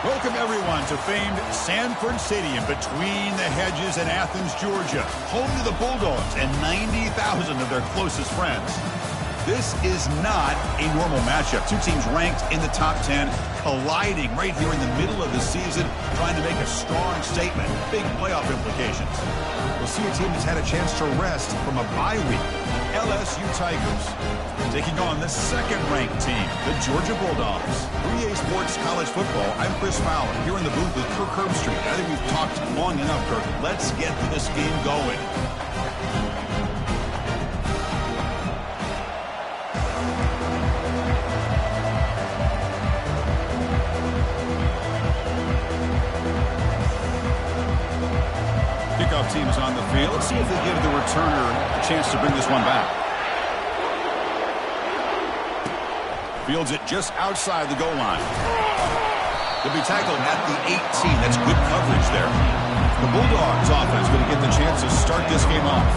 Welcome, everyone, to famed Sanford Stadium between the hedges in Athens, Georgia, home to the Bulldogs and 90,000 of their closest friends. This is not a normal matchup. Two teams ranked in the top 10, colliding right here in the middle of the season, trying to make a strong statement. Big playoff implications. We'll see a team that's had a chance to rest from a bye week. LSU Tigers taking on the second-ranked team, the Georgia Bulldogs. 3A Sports College Football, I'm Chris Fowler, here in the booth with Kirk Herbstreit. I think we've talked long enough, Kirk. Let's get this game going. Kickoff team is on the field. Let's see if they give the returner a chance to bring this one back. Fields it just outside the goal line. They'll be tackled at the 18. That's good coverage there. The Bulldogs offense going to get the chance to start this game off.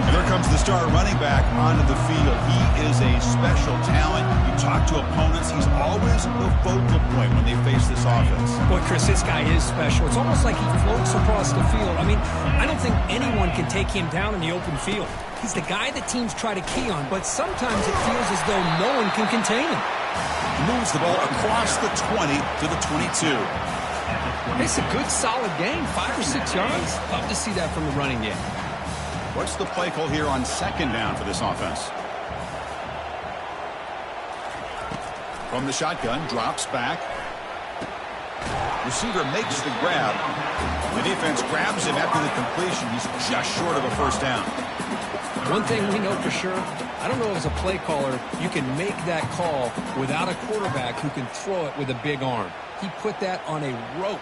And there comes the star running back onto the field. He is a special talent. You talk to opponents, he's always the focal point when they face this offense. Boy, Chris, this guy is special. It's almost like he floats across the field. I mean, I don't think anyone can take him down in the open field. He's the guy that teams try to key on, but sometimes it feels as though no one can contain him. Moves the ball across the 20 to the 22. It's a good, solid game, 5 or 6 yards. Love to see that from the running game. What's the play call here on second down for this offense? From the shotgun, drops back. Receiver makes the grab. The defense grabs him after the completion. He's just short of a first down. One thing we know for sure, I don't know as a play caller, you can make that call without a quarterback who can throw it with a big arm. He put that on a rope.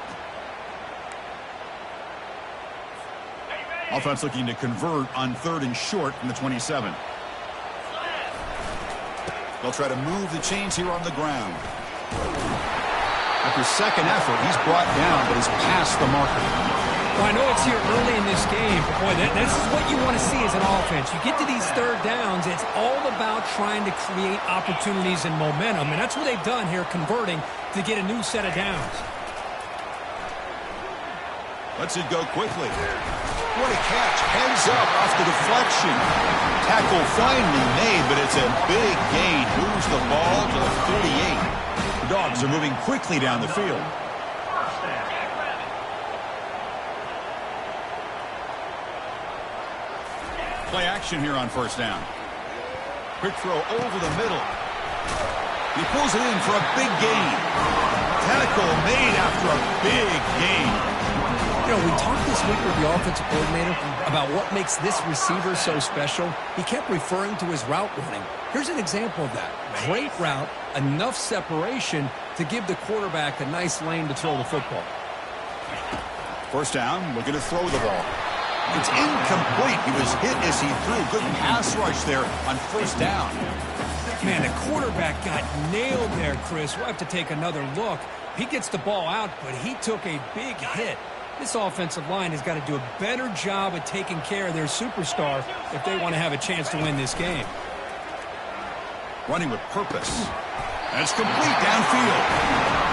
Offense looking to convert on 3rd and short from the 27. They'll try to move the chains here on the ground. After second effort, he's brought down, but he's past the marker. Well, I know it's here early in this game, but boy, this is what you want to see as an offense. You get to these third downs, it's all about trying to create opportunities and momentum, and that's what they've done here, converting to get a new set of downs. Lets it go quickly. What a catch. Heads up off the deflection. Tackle finally made, but it's a big gain. Moves the ball to the 38. The Dogs are moving quickly down the field. Play action here on first down. Quick throw over the middle. He pulls it in for a big gain. Tackle made after a big gain. You know, we talked this week with the offensive coordinator about what makes this receiver so special. He kept referring to his route running. Here's an example of that. Great route, enough separation to give the quarterback a nice lane to throw the football. First down, looking to throw the ball. It's incomplete. He was hit as he threw. Good pass rush there on first down. Man, the quarterback got nailed there, Chris. We'll have to take another look. He gets the ball out, but he took a big hit. This offensive line has got to do a better job of taking care of their superstar if they want to have a chance to win this game. Running with purpose. And it's complete downfield.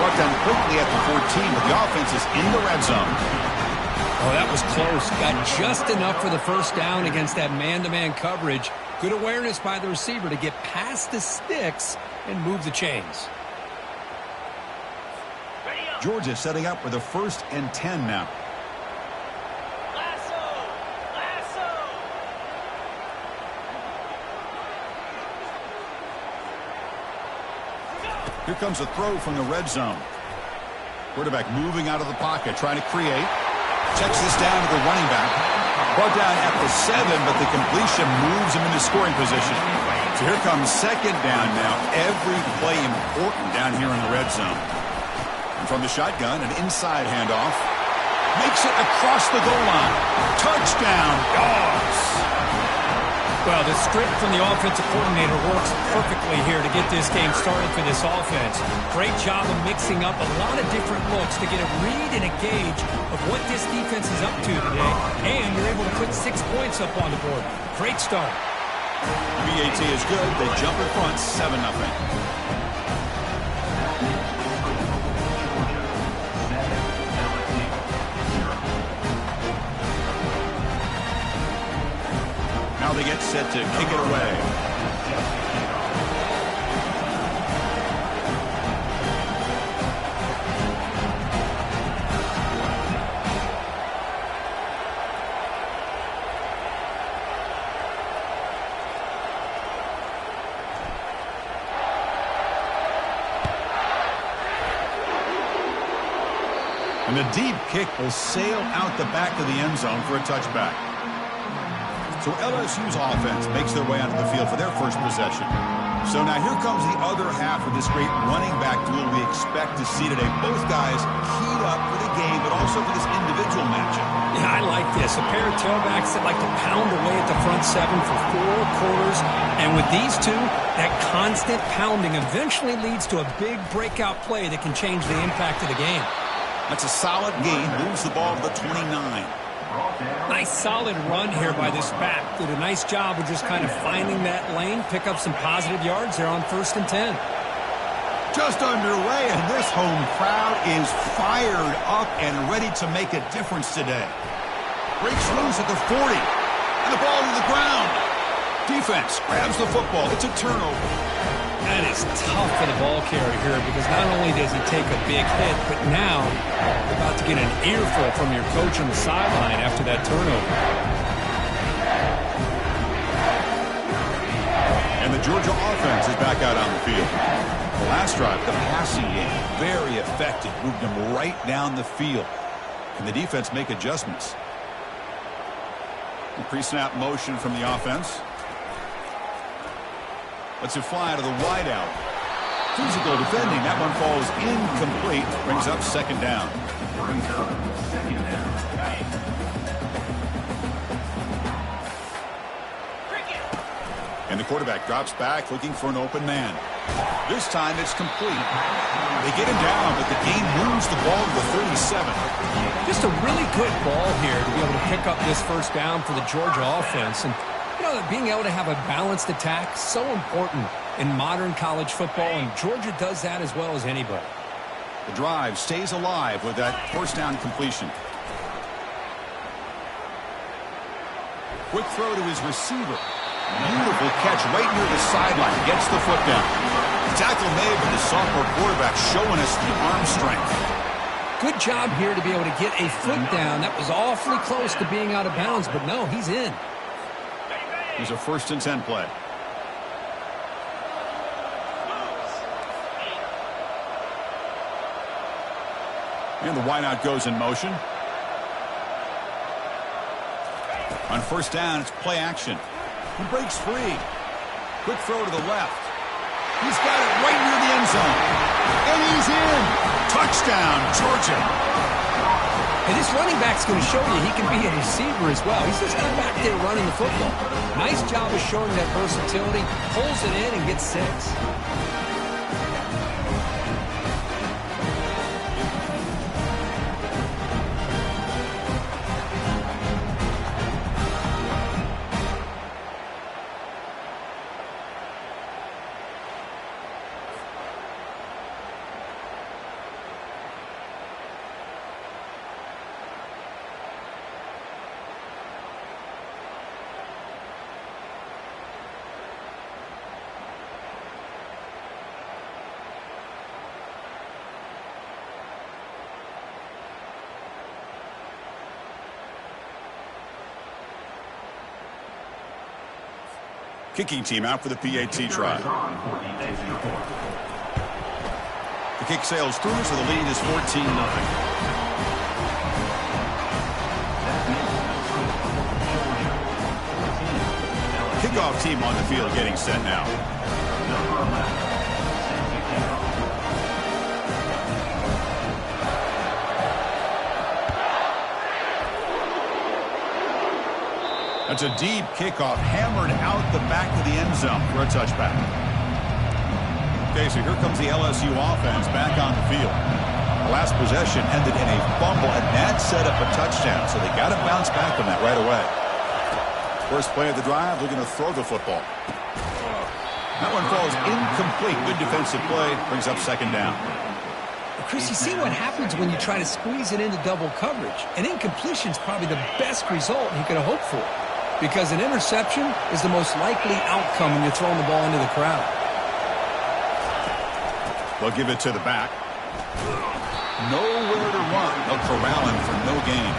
Brought down quickly at the 14, but the offense is in the red zone. Oh, that was close. Got just enough for the first down against that man-to-man coverage. Good awareness by the receiver to get past the sticks and move the chains. Georgia setting up with a 1st and 10 now. Here comes a throw from the red zone. Quarterback moving out of the pocket, trying to create. Checks this down to the running back. Brought down at the 7, but the completion moves him into scoring position. So here comes second down now. Every play important down here in the red zone. And from the shotgun, an inside handoff. Makes it across the goal line. Touchdown, Dogs! Well, the script from the offensive coordinator works perfectly here to get this game started for this offense. Great job of mixing up a lot of different looks to get a read and a gauge of what this defense is up to today. And you're able to put 6 points up on the board. Great start. BAT is good. They jump in front, 7-0. they get set to kick it away. And the deep kick will sail out the back of the end zone for a touchback. So LSU's offense makes their way onto the field for their first possession. So now here comes the other half of this great running back duel we expect to see today. Both guys keyed up for the game, but also for this individual matchup. Yeah, I like this. A pair of tailbacks that like to pound away at the front seven for 4 quarters. And with these two, that constant pounding eventually leads to a big breakout play that can change the impact of the game. That's a solid gain. Moves the ball to the 29. Nice solid run here by this back. Did a nice job of just kind of finding that lane, pick up some positive yards there on 1st and 10. Just underway, and this home crowd is fired up and ready to make a difference today. Breaks loose at the 40, and the ball to the ground. Defense grabs the football. It's a turnover. That is tough for the ball carrier here because not only does he take a big hit, but now you're about to get an earful from your coach on the sideline after that turnover. And the Georgia offense is back out on the field. The last drive, the passing game, very effective. Moved them right down the field. Can the defense make adjustments? The pre-snap motion from the offense. Lets it fly to the wideout. Physical defending. That one falls incomplete. Brings up 2nd down. And the quarterback drops back looking for an open man. This time it's complete. They get him down, but the game moves the ball to the 37. Just a really good ball here to be able to pick up this 1st down for the Georgia offense. And you know, being able to have a balanced attack is so important in modern college football, and Georgia does that as well as anybody. The drive stays alive with that 1st down completion. Quick throw to his receiver. Beautiful catch right near the sideline. Gets the foot down. Tackle made by the sophomore quarterback, showing us the arm strength. Good job here to be able to get a foot down. That was awfully close to being out of bounds, but no, he's in. Here's a 1st and 10 play. And the wideout goes in motion. On 1st down, it's play action. He breaks free. Quick throw to the left. He's got it right near the end zone. And he's in. Touchdown, Georgia. And this running back's going to show you he can be a receiver as well. He's just not back there running the football. Nice job of showing that versatility. Pulls it in and gets 6. Kicking team out for the PAT try. The kick sails through, so the lead is 14-9. Kickoff team on the field getting set now. That's a deep kickoff, hammered out the back of the end zone for a touchback. Okay, so here comes the LSU offense back on the field. The last possession ended in a fumble, and that set up a touchdown, so they got to bounce back from that right away. First play of the drive, they're going to throw the football. That one falls incomplete. Good defensive play, brings up 2nd down. Chris, you see what happens when you try to squeeze it into double coverage. An incompletion is probably the best result you could have hoped for. because an interception is the most likely outcome when you're throwing the ball into the crowd. They'll give it to the back. Nowhere to run. They'll corral him for no gain.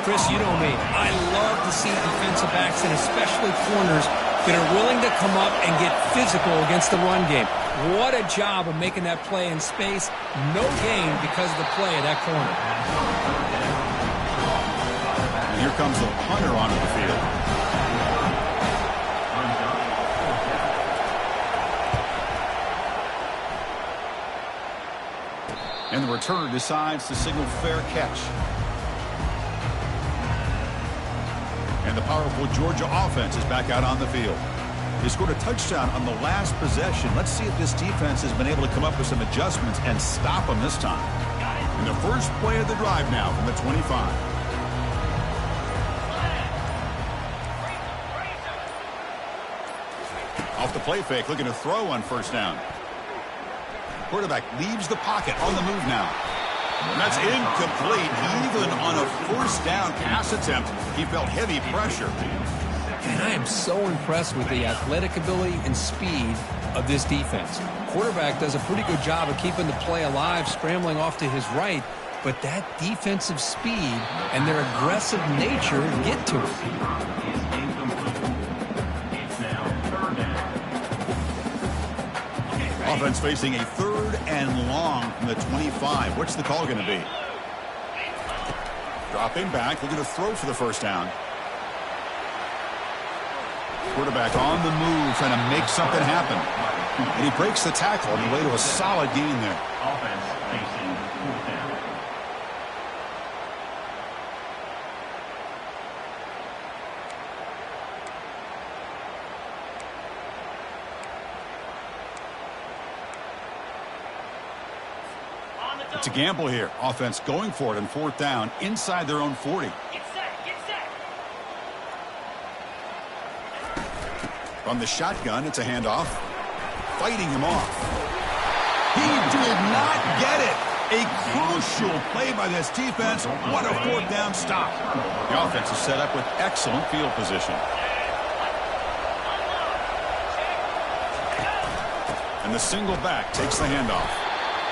Chris, you know me. I love to see defensive backs and especially corners that are willing to come up and get physical against the run game. What a job of making that play in space. No gain because of the play of that corner. And here comes the punter onto the field. And the returner decides to signal fair catch. And the powerful Georgia offense is back out on the field. They scored a touchdown on the last possession. Let's see if this defense has been able to come up with some adjustments and stop them this time. And the first play of the drive now from the 25. Off the play fake, looking to throw on first down. Quarterback leaves the pocket on the move now. And that's incomplete. Even on a first down pass attempt, he felt heavy pressure. And I am so impressed with the athletic ability and speed of this defense. Quarterback does a pretty good job of keeping the play alive, scrambling off to his right, but that defensive speed and their aggressive nature get to him. Offense facing a 3rd and long from the 25. What's the call going to be? Dropping back, looking to throw for the first down. Quarterback on the move, trying to make something happen. And he breaks the tackle on the way to a solid gain there. Offense facing 4th down. It's a gamble here. Offense going for it on 4th down inside their own 40. Get set, get set. From the shotgun, it's a handoff. Fighting him off. He did not get it. A crucial play by this defense. What a 4th down stop. The offense is set up with excellent field position. And the single back takes the handoff.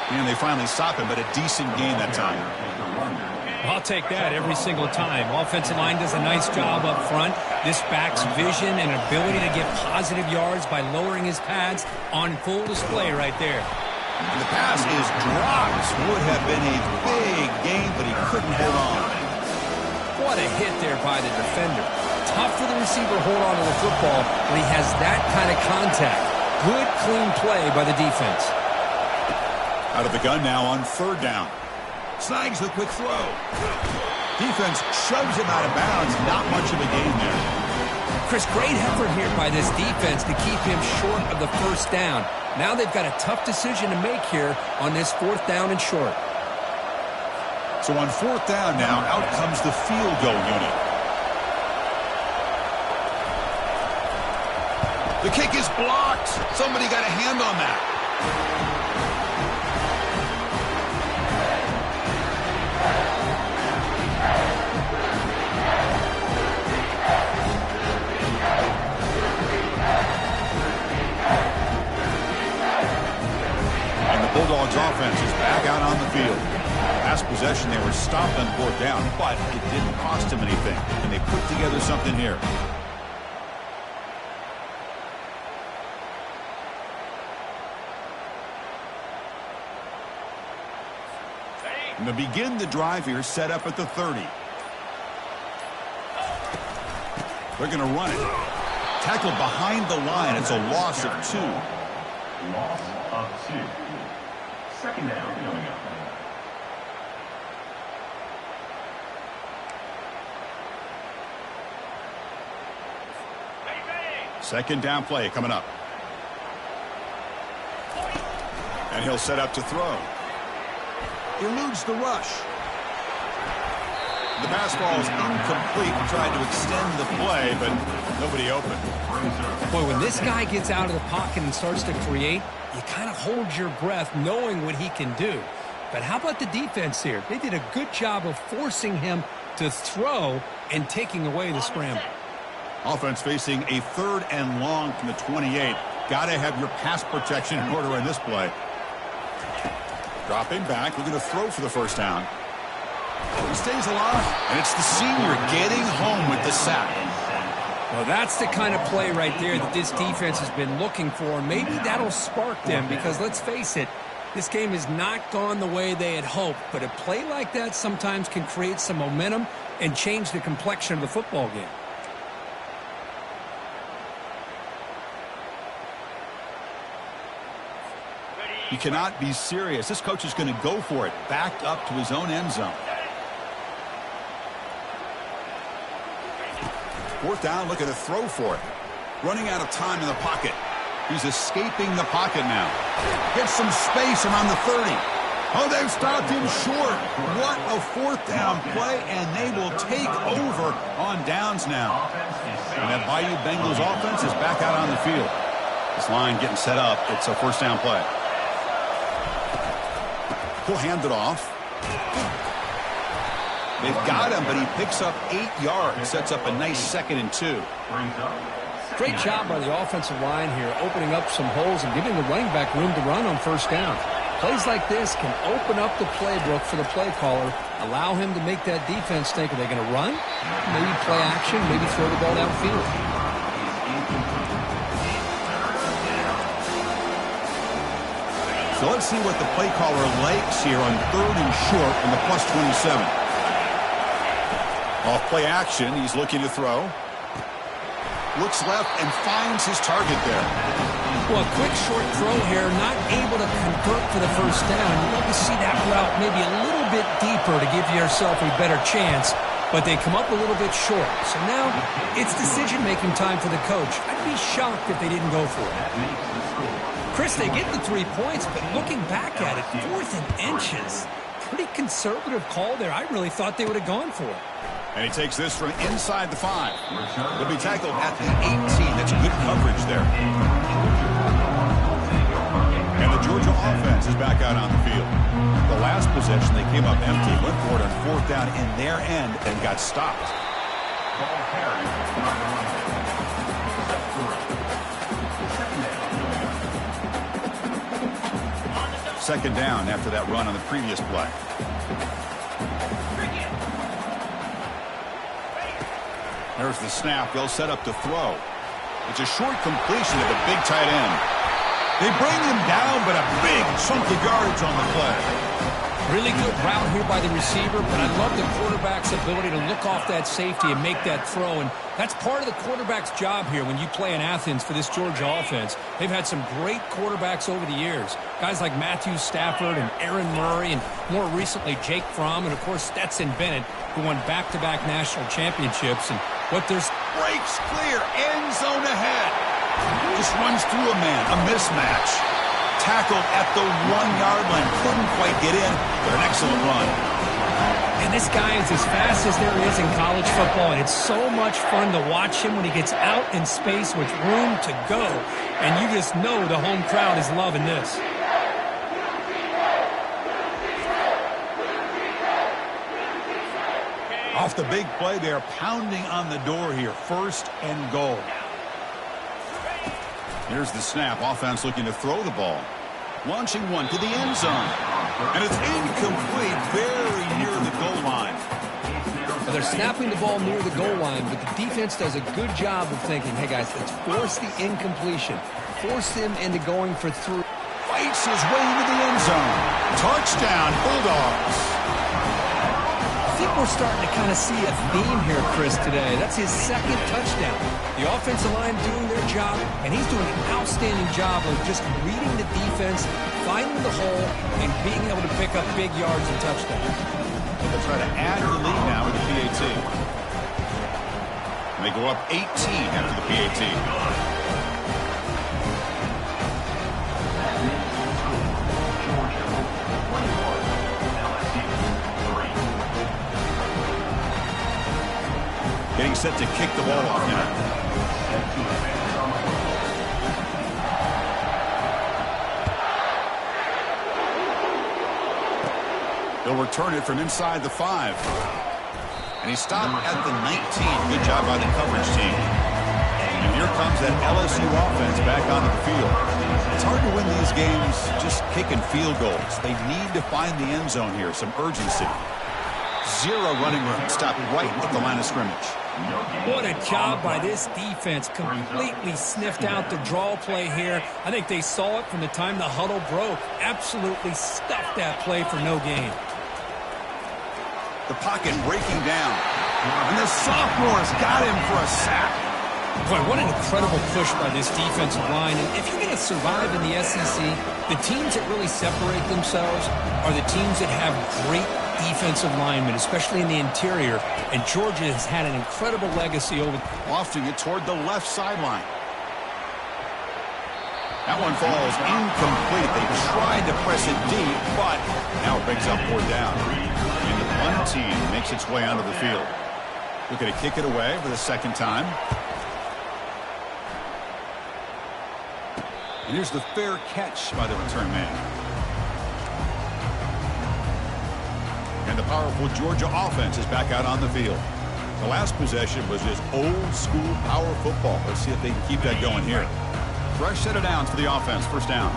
And they finally stop him, but a decent gain that time. I'll take that every single time. Offensive line does a nice job up front. This back's vision and ability to get positive yards by lowering his pads on full display right there. And the pass is dropped. Would have been a big gain, but he couldn't hold on. What a hit there by the defender. Tough for the receiver to hold on to the football when he has that kind of contact. Good, clean play by the defense. Out of the gun now on 3rd down. Snags the quick throw. Defense shoves him out of bounds. Not much of a gain there. Chris, great effort here by this defense to keep him short of the first down. Now they've got a tough decision to make here on this 4th down and short. So on 4th down now, out comes the field goal unit. The kick is blocked. Somebody got a hand on that. Bulldogs offense is back out on the field. Last possession, they were stopped on 4th down, but it didn't cost them anything, and they put together something here. And to begin the drive here, set up at the 30. They're going to run it. Tackled behind the line. It's a loss of 2. Loss of 2. 2nd down coming up. Second down play coming up. And he'll set up to throw. Eludes the rush. The pass ball is incomplete. Tried to extend the play, but nobody open. Boy, when this guy gets out of the pocket and starts to create, you kind of hold your breath knowing what he can do. But how about the defense here? They did a good job of forcing him to throw and taking away the scramble. Offense facing a 3rd and long from the 28. Got to have your pass protection in order in this play. Dropping back, looking to throw for the first down. He stays alive, and it's the senior getting home with the sack. Well, that's the kind of play right there that this defense has been looking for. Maybe that'll spark them because, let's face it, this game has not gone the way they had hoped. But a play like that sometimes can create some momentum and change the complexion of the football game. You cannot be serious. This coach is going to go for it. Backed up to his own end zone. 4th down, looking to throw for it. Running out of time in the pocket. He's escaping the pocket now. Gets some space around the 30. Oh, they've stopped him short. What a 4th down play, and they will take over on downs now. And that Bayou Bengals offense is back out on the field. This line getting set up. It's a 1st down play. He'll hand it off. They've got him, but he picks up 8 yards. Sets up a nice 2nd and 2. Great job by the offensive line here, opening up some holes and giving the running back room to run on 1st down. Plays like this can open up the playbook for the play caller, allow him to make that defense think, are they going to run? Maybe play action, maybe throw the ball downfield. So let's see what the play caller likes here on 3rd and short in the +27. Off play action, he's looking to throw. Looks left and finds his target there. Well, a quick short throw here, not able to convert for the 1st down. You want to see that route maybe a little bit deeper to give yourself a better chance, but they come up a little bit short. So now it's decision-making time for the coach. I'd be shocked if they didn't go for it. Chris, they get the 3 points, but looking back at it, 4th and inches. Pretty conservative call there. I really thought they would have gone for it. And he takes this from inside the 5. He'll be tackled at the 18. That's good coverage there. And the Georgia offense is back out on the field. The last possession, they came up empty, went for it on 4th down in their end, and got stopped. Second down after that run on the previous play. There's the snap. They'll set up to throw. It's a short completion to the big tight end. They bring him down, but a big chunk of yards on the play. Really good route here by the receiver, but I love the quarterback's ability to look off that safety and make that throw. And that's part of the quarterback's job here when you play in Athens for this Georgia offense. They've had some great quarterbacks over the years. Guys like Matthew Stafford and Aaron Murray, and more recently Jake Fromm, and of course Stetson Bennett, who won back-to-back national championships. And what there's breaks clear, end zone ahead. Just runs through a man, a mismatch. Tackled at the 1-yard line. Couldn't quite get in, but an excellent run. And this guy is as fast as there is in college football, and it's so much fun to watch him when he gets out in space with room to go. And you just know the home crowd is loving this. Off the big play, they are pounding on the door here. 1st and goal. Here's the snap. Offense looking to throw the ball. Launching one to the end zone. And it's incomplete, very near the goal line. Well, they're snapping the ball near the goal line, but the defense does a good job of thinking, hey, guys, let's force the incompletion. Force them into going for 3. Fights his way into the end zone. Touchdown, Bulldogs. I think we're starting to kind of see a theme here, Chris, today. That's his 2nd touchdown. The offensive line doing their job, and he's doing an outstanding job of just reading the defense, finding the hole, and being able to pick up big yards and touchdowns. They'll try to add to the lead now with the PAT. And they go up 18 after the PAT. Getting set to kick the ball off now. They'll return it from inside the 5. And he stopped at the 19. Good job by the coverage team. And here comes that LSU offense back onto the field. It's hard to win these games just kicking field goals. They need to find the end zone here, some urgency. Zero running room, stopped right at the line of scrimmage. What a job by this defense. Completely sniffed out the draw play here. I think they saw it from the time the huddle broke. Absolutely stuffed that play for no gain. The pocket breaking down. And the sophomore's got him for a sack. Boy, what an incredible push by this defensive line. And if you're going to survive in the SEC, the teams that really separate themselves are the teams that have great defensive linemen, especially in the interior. And Georgia has had an incredible legacy over. Lofting it toward the left sideline. That one falls incomplete. They tried to press it deep, but now it brings up fourth down. And one team makes its way onto the field. Looking to kick it away for the second time. And here's the fair catch by the return man. And the powerful Georgia offense is back out on the field. The last possession was just old school power football. Let's see if they can keep that going here. Fresh set of downs for the offense. First down.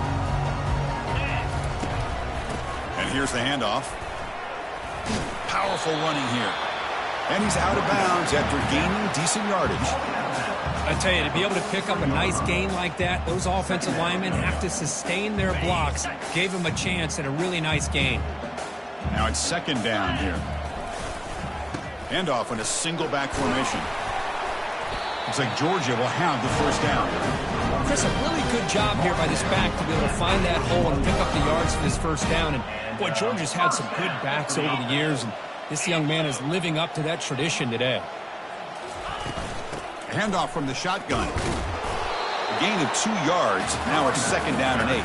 And here's the handoff. Powerful running here. And he's out of bounds after gaining decent yardage. I tell you, to be able to pick up a nice gain like that, those offensive linemen have to sustain their blocks. Gave him a chance at a really nice gain. Now it's second down here. Handoff in a single back formation. Looks like Georgia will have the first down. Chris, a really good job here by this back to be able to find that hole and pick up the yards for this first down. And boy, Georgia's had some good backs over the years, and this young man is living up to that tradition today. Handoff from the shotgun. A gain of 2 yards. Now it's second down and 8.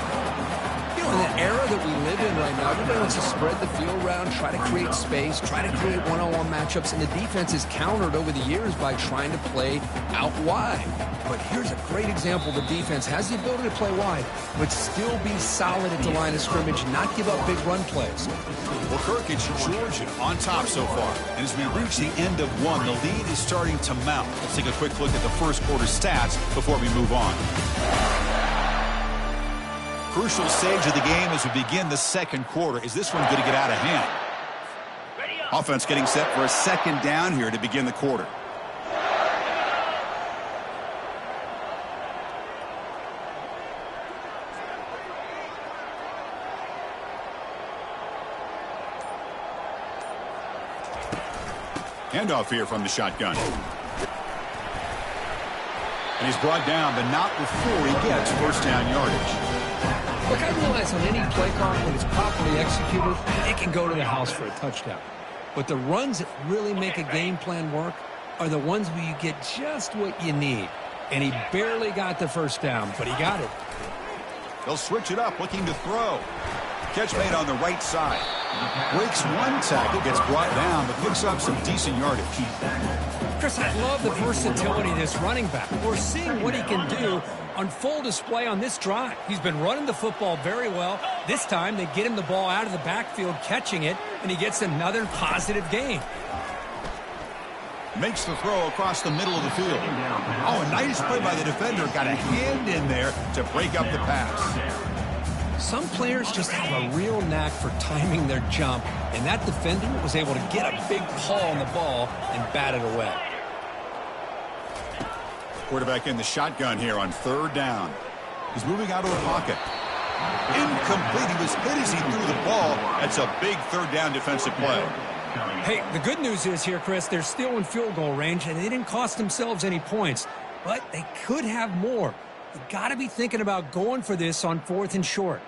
You know, in the era that we live in right now, everybody wants to spread the field around, try to create space, try to create one-on-one matchups, and the defense is countered over the years by trying to play out wide. But here's a great example. The defense has the ability to play wide, but still be solid at the line of scrimmage, not give up big run plays. Well, Kirk, it's Georgia on top so far. And as we reach the end of one, the lead is starting to mount. Let's take a quick look at the first quarter stats before we move on. Crucial stage of the game as we begin the second quarter. Is this one going to get out of hand? Offense getting set for a second down here to begin the quarter. Handoff here from the shotgun. And he's brought down, but not before he gets first down yardage. Look, I realize on any play call, when it's properly executed, it can go to the house for a touchdown. But the runs that really make a game plan work are the ones where you get just what you need. And he barely got the first down, but he got it. They'll switch it up, looking to throw. Catch made on the right side. Breaks one tackle, gets brought down, but picks up some decent yardage. Chris, I love the versatility of this running back. We're seeing what he can do on full display on this drive. He's been running the football very well. This time, they get him the ball out of the backfield, catching it, and he gets another positive gain. Makes the throw across the middle of the field. Oh, a nice play by the defender. Got a hand in there to break up the pass. Some players just have a real knack for timing their jump, and that defender was able to get a big paw on the ball and bat it away. Quarterback in the shotgun here on third down. He's moving out of the pocket. Incomplete. He was hit as he threw the ball. That's a big third down defensive play. Hey, the good news is here, Chris, they're still in field goal range, and they didn't cost themselves any points, but they could have more. You got to be thinking about going for this on 4th and short.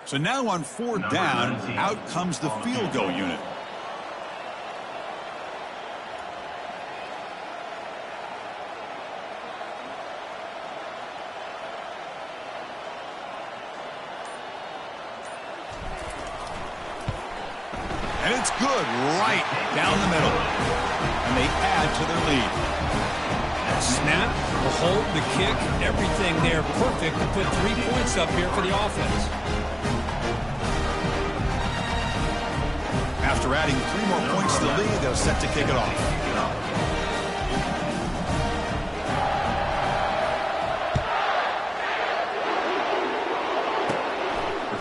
So now on fourth down, out comes the field goal unit. And it's good right down the middle. And they add to their lead. Snap, the hold, the kick, everything there perfect to put 3 points up here for the offense. After adding 3 more points to the lead, they're set to kick it off.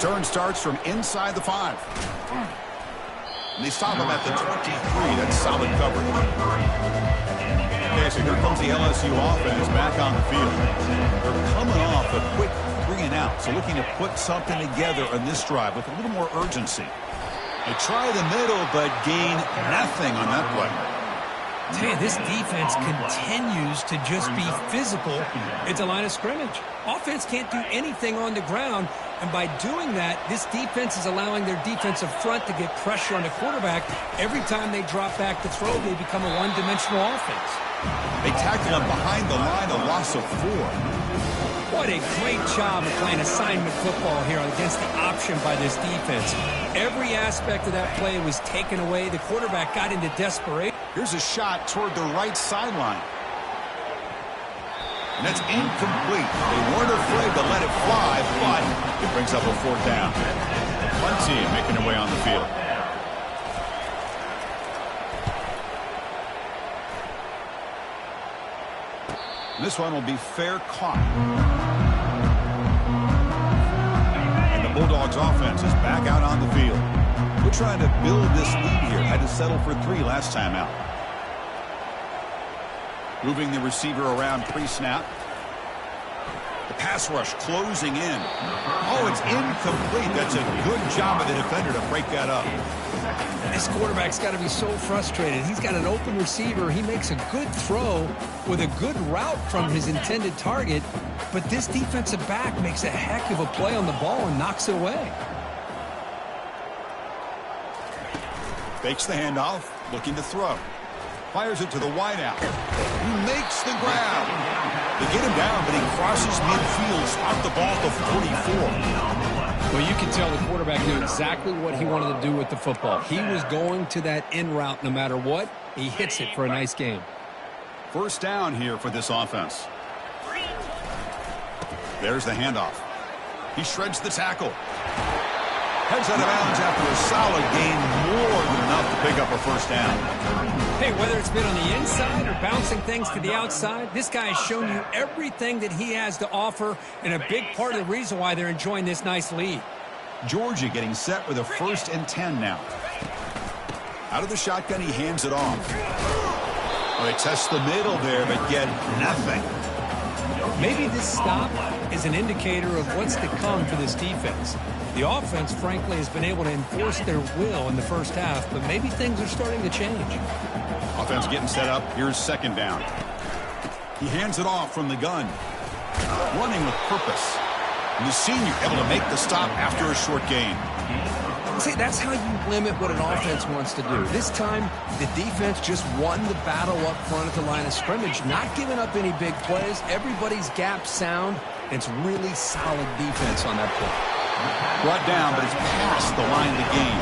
Return starts from inside the 5. And they stop him at the 23. That's solid coverage. Okay, so here comes the LSU offense back on the field. They're coming off a quick 3-and-out, so looking to put something together on this drive with a little more urgency. They try the middle, but gain nothing on that play. Tell you, this defense continues to just be physical at the line of scrimmage. Offense can't do anything on the ground, and by doing that, this defense is allowing their defensive front to get pressure on the quarterback. Every time they drop back to throw, they become a one-dimensional offense. They tackle him behind the line, a loss of 4. What a great job of playing assignment football here against the option by this defense. Every aspect of that play was taken away. The quarterback got into desperation. Here's a shot toward the right sideline. And that's incomplete. They weren't afraid to let it fly, but it brings up a 4th down. Punt team making their way on the field. And this one will be fair caught. And the Bulldogs offense is back out on the field. We're trying to build this lead here. Had to settle for 3 last time out. Moving the receiver around pre-snap. The pass rush closing in. Oh, it's incomplete. That's a good job of the defender to break that up. This quarterback's got to be so frustrated. He's got an open receiver. He makes a good throw with a good route from his intended target, but this defensive back makes a heck of a play on the ball and knocks it away. Fakes the handoff, looking to throw. Fires it to the wideout. He makes the grab. They get him down, but he crosses midfield, stopped the ball at the 44. Well, you can tell the quarterback knew exactly what he wanted to do with the football. He was going to that in route no matter what. He hits it for a nice game. 1st down here for this offense. There's the handoff. He shreds the tackle. Heads out of bounds after a solid gain, more than enough to pick up a 1st down. Hey, whether it's been on the inside or bouncing things to the outside, this guy has shown you everything that he has to offer, and a big part of the reason why they're enjoying this nice lead. Georgia getting set with a 1st and 10 now. Out of the shotgun, he hands it off. Well, they test the middle there, but get nothing. Maybe this stop is an indicator of what's to come for this defense. The offense, frankly, has been able to enforce their will in the 1st half, but maybe things are starting to change. Offense getting set up. Here's 2nd down. He hands it off from the gun. Running with purpose. And the senior able to make the stop after a short gain. See, that's how you limit what an offense wants to do. This time, the defense just won the battle up front at the line of scrimmage, not giving up any big plays. Everybody's gap sound. It's really solid defense on that play. Brought down, but it's past the line of the game.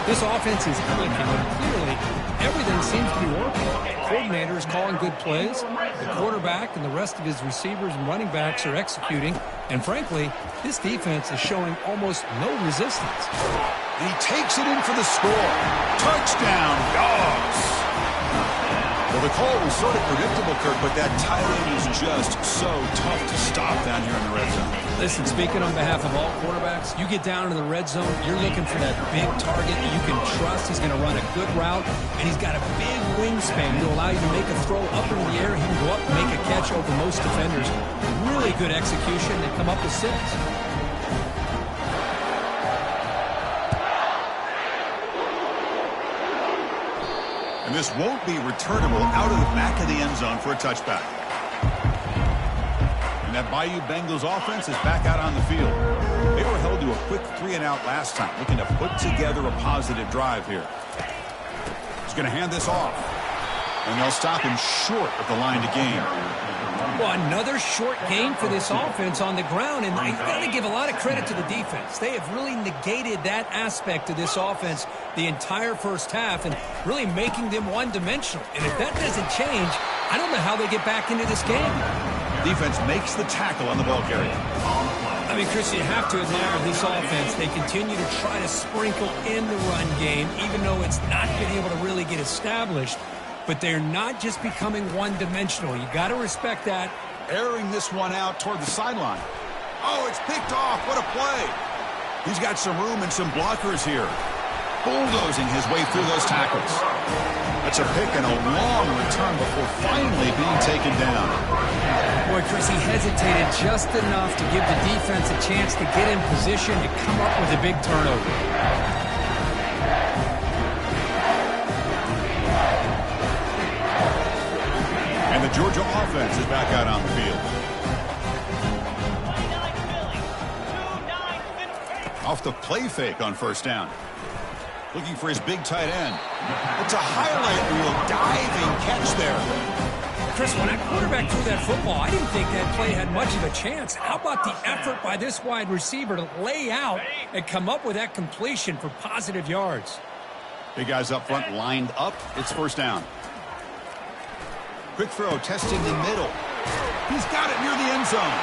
This offense is clicking, and clearly everything seems to be working. The coordinator is calling good plays. The quarterback and the rest of his receivers and running backs are executing. And frankly, this defense is showing almost no resistance. And he takes it in for the score. Touchdown, Dogs! Well, the call was sort of predictable, Kirk, but that tight end is just so tough to stop down here in the red zone. Listen, speaking on behalf of all quarterbacks, you get down into the red zone, you're looking for that big target that you can trust. He's going to run a good route, and he's got a big wingspan to allow you to make a throw up in the air. He can go up and make a catch over most defenders. Really good execution. They come up with 6. And this won't be returnable out of the back of the end zone for a touchback. And that Bayou Bengals offense is back out on the field. They were held to a quick 3-and-out last time, looking to put together a positive drive here. He's going to hand this off. And they'll stop him short of the line to gain. Well, another short game for this offense on the ground, and you've got to give a lot of credit to the defense. They have really negated that aspect of this offense the entire 1st half and really making them one-dimensional. And if that doesn't change, I don't know how they get back into this game. Defense makes the tackle on the ball carrier. I mean, Chris, you have to admire this offense. They continue to try to sprinkle in the run game, even though it's not been able to really get established. But they're not just becoming one-dimensional. You got to respect that. Airing this one out toward the sideline. Oh, it's picked off. What a play. He's got some room and some blockers here. Bulldozing his way through those tackles. That's a pick and a long return before finally being taken down. Boy, Chris, he hesitated just enough to give the defense a chance to get in position to come up with a big turnover. And the Georgia offense is back out on the field. Off the play fake on first down. Looking for his big tight end. It's a highlight reel diving catch there. Chris, when that quarterback threw that football, I didn't think that play had much of a chance. How about the effort by this wide receiver to lay out and come up with that completion for positive yards? Big guys up front lined up. It's first down. Quick throw, testing the middle. He's got it near the end zone.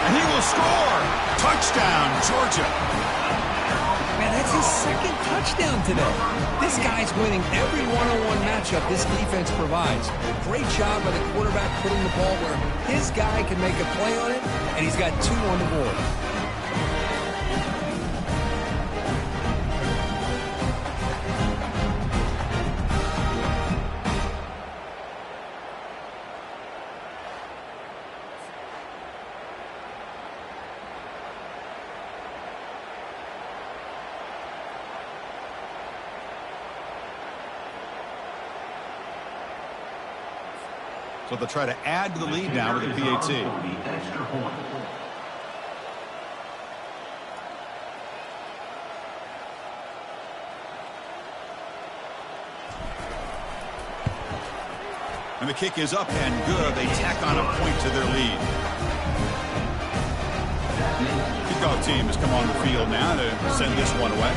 And he will score. Touchdown, Georgia. Man, that's his second touchdown today. This guy's winning every one-on-one matchup this defense provides. Great job by the quarterback putting the ball where his guy can make a play on it, and he's got 2 on the board. So they'll try to add to the lead now with the PAT. And the kick is up and good. They tack on a point to their lead. Kickoff team has come on the field now to send this one away.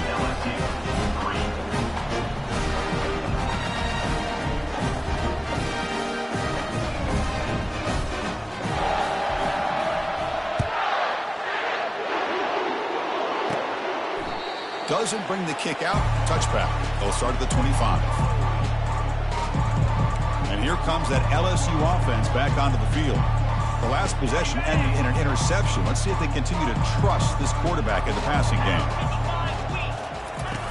Doesn't bring the kick out. Touchback. They'll start at the 25. And here comes that LSU offense back onto the field. The last possession ended in an interception. Let's see if they continue to trust this quarterback in the passing game.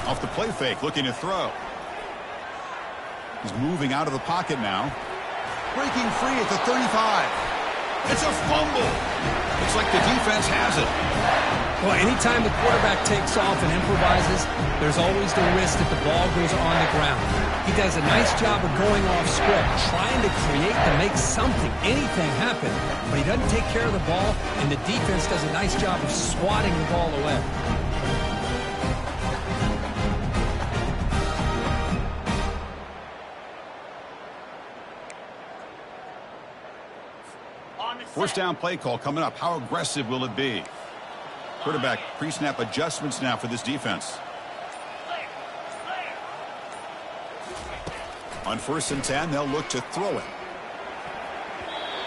Off the play fake, looking to throw. He's moving out of the pocket now. Breaking free at the 35. It's a fumble. Looks like the defense has it. Well, anytime the quarterback takes off and improvises, there's always the risk that the ball goes on the ground. He does a nice job of going off script, trying to create to make something, anything happen. But he doesn't take care of the ball, and the defense does a nice job of swatting the ball away. First down play call coming up. How aggressive will it be? Quarterback pre-snap adjustments now for this defense. On 1st and 10, they'll look to throw it.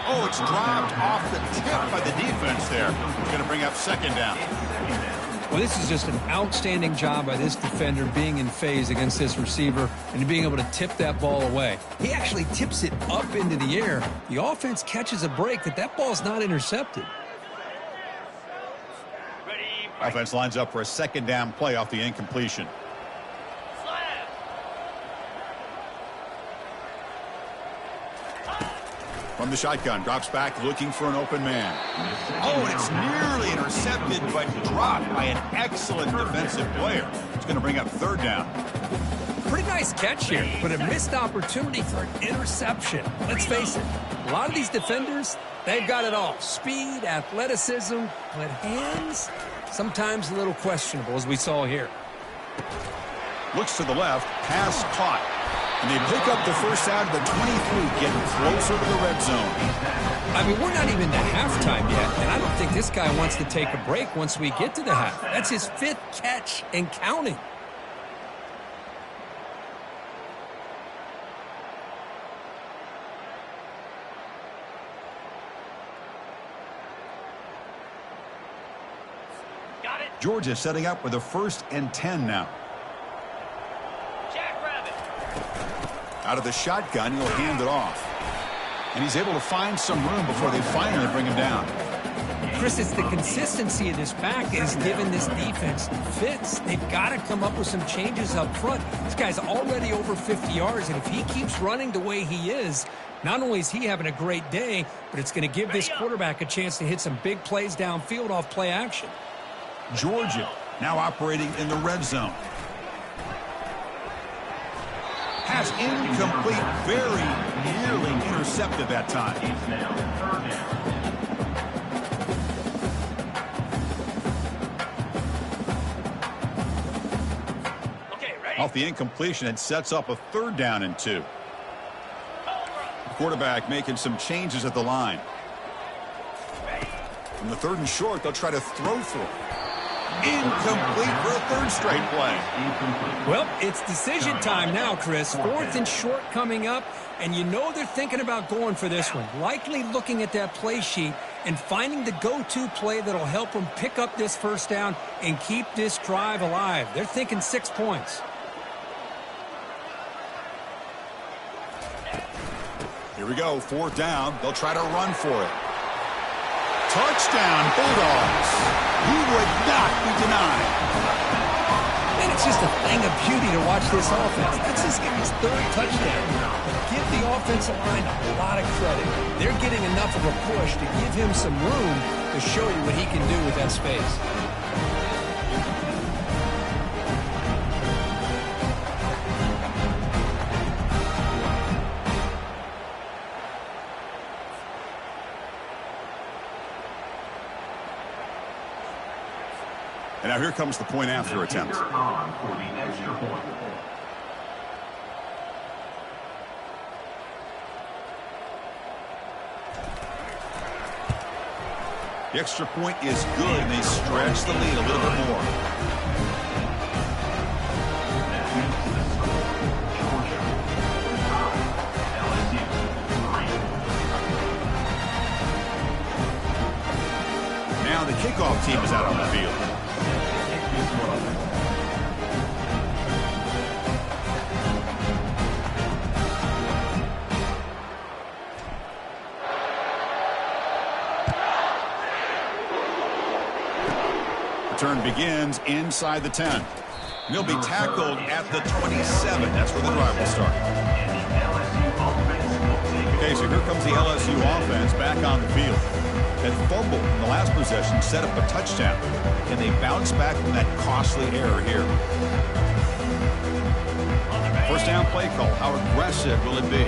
Oh, it's dropped off the tip by the defense there. It's going to bring up 2nd down. Well, this is just an outstanding job by this defender being in phase against this receiver and being able to tip that ball away. He actually tips it up into the air. The offense catches a break that ball's not intercepted. Offense lines up for a 2nd down play off the incompletion. From the shotgun, drops back looking for an open man. Oh, and it's nearly intercepted, but dropped by an excellent defensive player. It's going to bring up 3rd down. Pretty nice catch here, but a missed opportunity for an interception. Let's face it, a lot of these defenders, they've got it all. Speed, athleticism, but hands, sometimes a little questionable, as we saw here. Looks to the left, pass caught. And they pick up the first down to the 23, getting closer to the red zone. I mean, we're not even to halftime yet, and I don't think this guy wants to take a break once we get to the half. That's his 5th catch and counting. Georgia setting up with a 1st and 10 now. Out of the shotgun, he'll hand it off. And he's able to find some room before they finally bring him down. Chris, it's the consistency of this back that is giving this defense fits. They've got to come up with some changes up front. This guy's already over 50 yards, and if he keeps running the way he is, not only is he having a great day, but it's going to give this quarterback a chance to hit some big plays downfield off play action. Georgia now operating in the red zone. Pass incomplete, very nearly intercepted that time. It's now third down. Okay, ready? Off the incompletion, it sets up a 3rd down and 2. The quarterback making some changes at the line. From the 3rd and short, they'll try to throw for it. Incomplete for a 3rd straight play. Well, it's decision time now, Chris. 4th and short coming up, and you know they're thinking about going for this one. Likely looking at that play sheet and finding the go-to play that'll help them pick up this 1st down and keep this drive alive. They're thinking 6 points. Here we go, 4th down. They'll try to run for it. Touchdown, Bulldogs. He would not be denied. And it's just a thing of beauty to watch this offense. That's this guy's 3rd touchdown. Give the offensive line a lot of credit. They're getting enough of a push to give him some room to show you what he can do with that space. And now here comes the point after attempt. On for the extra point. The extra point is good, and they stretch the lead a little bit more. Now the kickoff team is out on the field. Return begins inside the 10. They'll be tackled at the 27. That's where the drive will start. Okay, so here comes the LSU offense back on the field. That fumble in the last possession set up a touchdown, and they bounce back from that costly error here. 1st down play call. How aggressive will it be?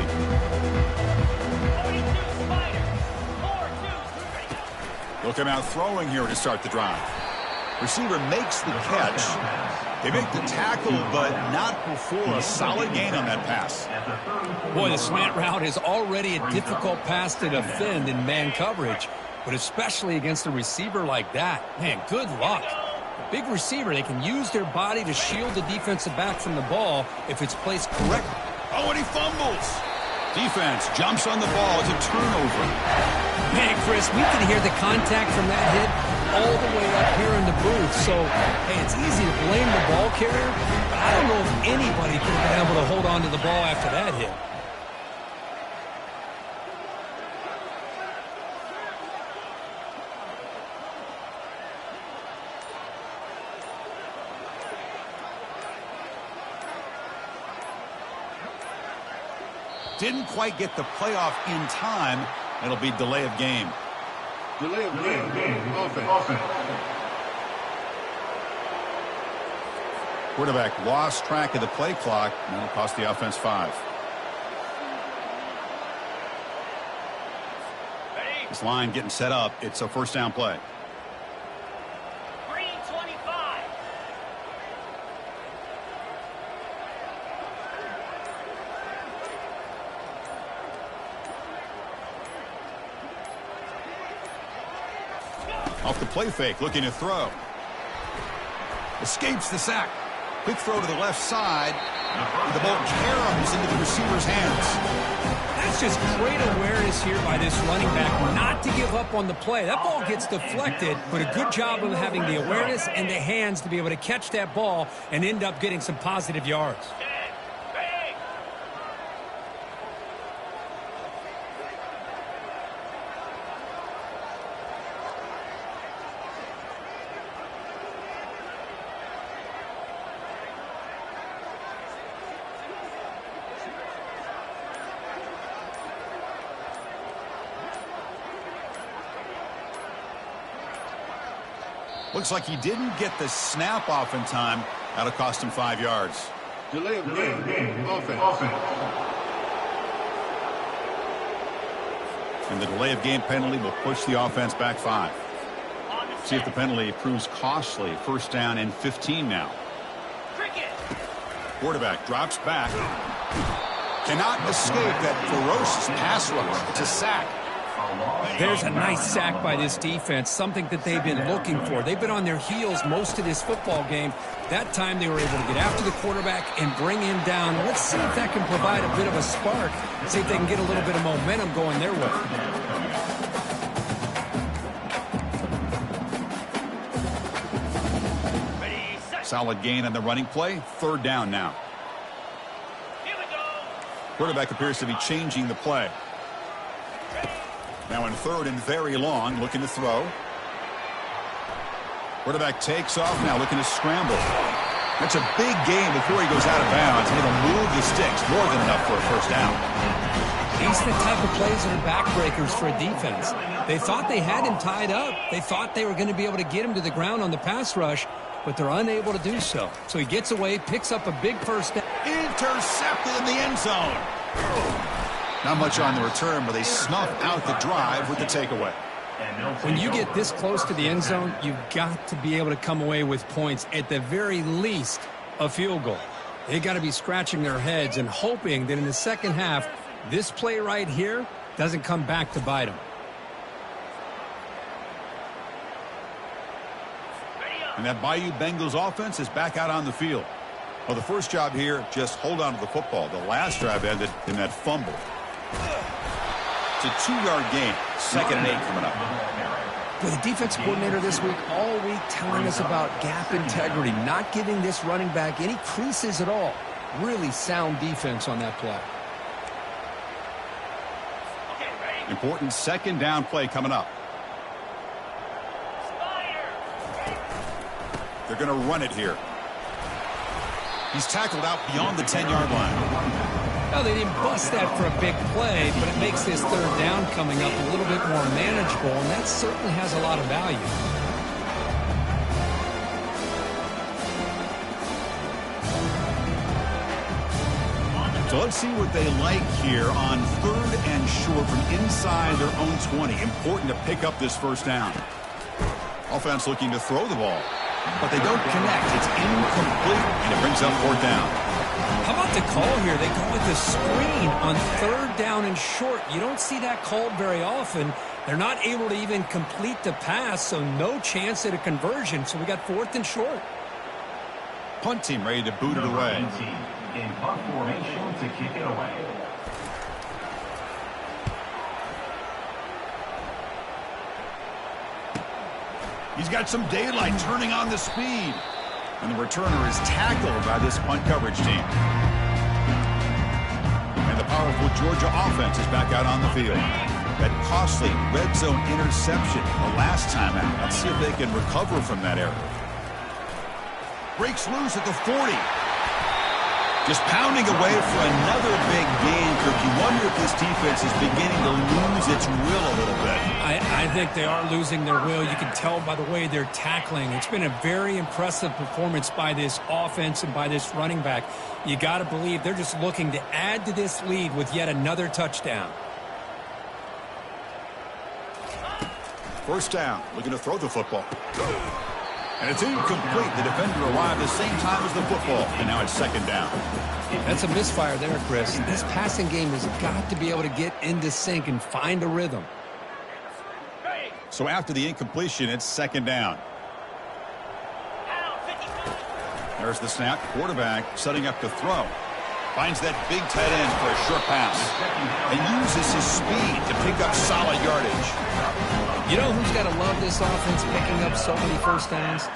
They'll come out throwing here to start the drive. Receiver makes the catch. They make the tackle, but not before a solid gain on that pass. Boy, the slant route is already a difficult pass to defend in man coverage, but especially against a receiver like that. Man, good luck. A big receiver, they can use their body to shield the defensive back from the ball if it's placed correctly. Oh, and he fumbles. Defense jumps on the ball. It's a turnover. Man, Chris, we can hear the contact from that hit all the way up here in the booth. So, hey, it's easy to blame the ball carrier, but I don't know if anybody could have been able to hold on to the ball after that hit. Didn't quite get the playoff in time. It'll be delay of game. Delay of game. Offense. Quarterback lost track of the play clock, and that'll cost the offense 5. This line getting set up. It's a 1st down play. Green 25. Off the play fake, looking to throw. Escapes the sack. Quick throw to the left side. The ball caroms into the receiver's hands. That's just great awareness here by this running back not to give up on the play. That ball gets deflected, but a good job of having the awareness and the hands to be able to catch that ball and end up getting some positive yards. Looks like he didn't get the snap off in time. That'll cost him 5 yards. Delay of game. Offense. And the delay of game penalty will push the offense back 5. See if the penalty proves costly. First down and 15 now. Quarterback drops back. Cannot escape that ferocious pass rush. It's a sack. There's a nice sack by this defense, something that they've been looking for. They've been on their heels most of this football game. That time they were able to get after the quarterback and bring him down. Let's see if that can provide a bit of a spark. See if they can get a little bit of momentum going their way. Solid gain on the running play. Third down now. Quarterback appears to be changing the play. Now in third and very long, looking to throw. Quarterback takes off now, looking to scramble. That's a big gain before he goes out of bounds. And it'll move the sticks more than enough for a first down. These are the type of plays that are backbreakers for a defense. They thought they had him tied up. They thought they were going to be able to get him to the ground on the pass rush, but they're unable to do so. So he gets away, picks up a big first down. Intercepted in the end zone. Not much on the return, but they snuff out the drive with the takeaway. When you get this close to the end zone, you've got to be able to come away with points, at the very least a field goal. They got to be scratching their heads and hoping that in the second half, this play right here doesn't come back to bite them. And that Bayou Bengals offense is back out on the field. Well, the first job here, just hold on to the football. The last drive ended in that fumble. It's a 2-yard gain. 2nd and 8 coming up. With the defense coordinator this week, all week telling us about gap integrity, not giving this running back any creases at all. Really sound defense on that play. Important second down play coming up. They're going to run it here. He's tackled out beyond the 10-yard line. Well, they didn't bust that for a big play, but it makes this third down coming up a little bit more manageable, and that certainly has a lot of value. So let's see what they like here on third and short from inside their own 20. Important to pick up this first down. Offense looking to throw the ball, but they don't connect. It's incomplete, and it brings up fourth down. How about the call here? They call it the screen on third down and short. You don't see that called very often. They're not able to even complete the pass, so no chance at a conversion. So we got fourth and short. Punt team ready to boot it away. In punt formation to kick it away. He's got some daylight, turning on the speed. And the returner is tackled by this punt coverage team. And the powerful Georgia offense is back out on the field. That costly red zone interception the last time out. Let's see if they can recover from that error. Breaks loose at the 40. Just pounding away for another big gain. Kirk, you wonder if this defense is beginning to lose its will a little bit. I think they are losing their will. You can tell by the way they're tackling. It's been a very impressive performance by this offense and by this running back. You got to believe they're just looking to add to this lead with yet another touchdown. First down, looking to throw the football. And it's incomplete. The defender arrived at the same time as the football. And now it's second down. That's a misfire there, Chris. This passing game has got to be able to get into sync and find a rhythm. So after the incompletion, it's second down. There's the snap. Quarterback setting up to throw. Finds that big tight end for a short pass. And uses his speed to pick up solid yardage. You know who's got to love this offense picking up so many first downs?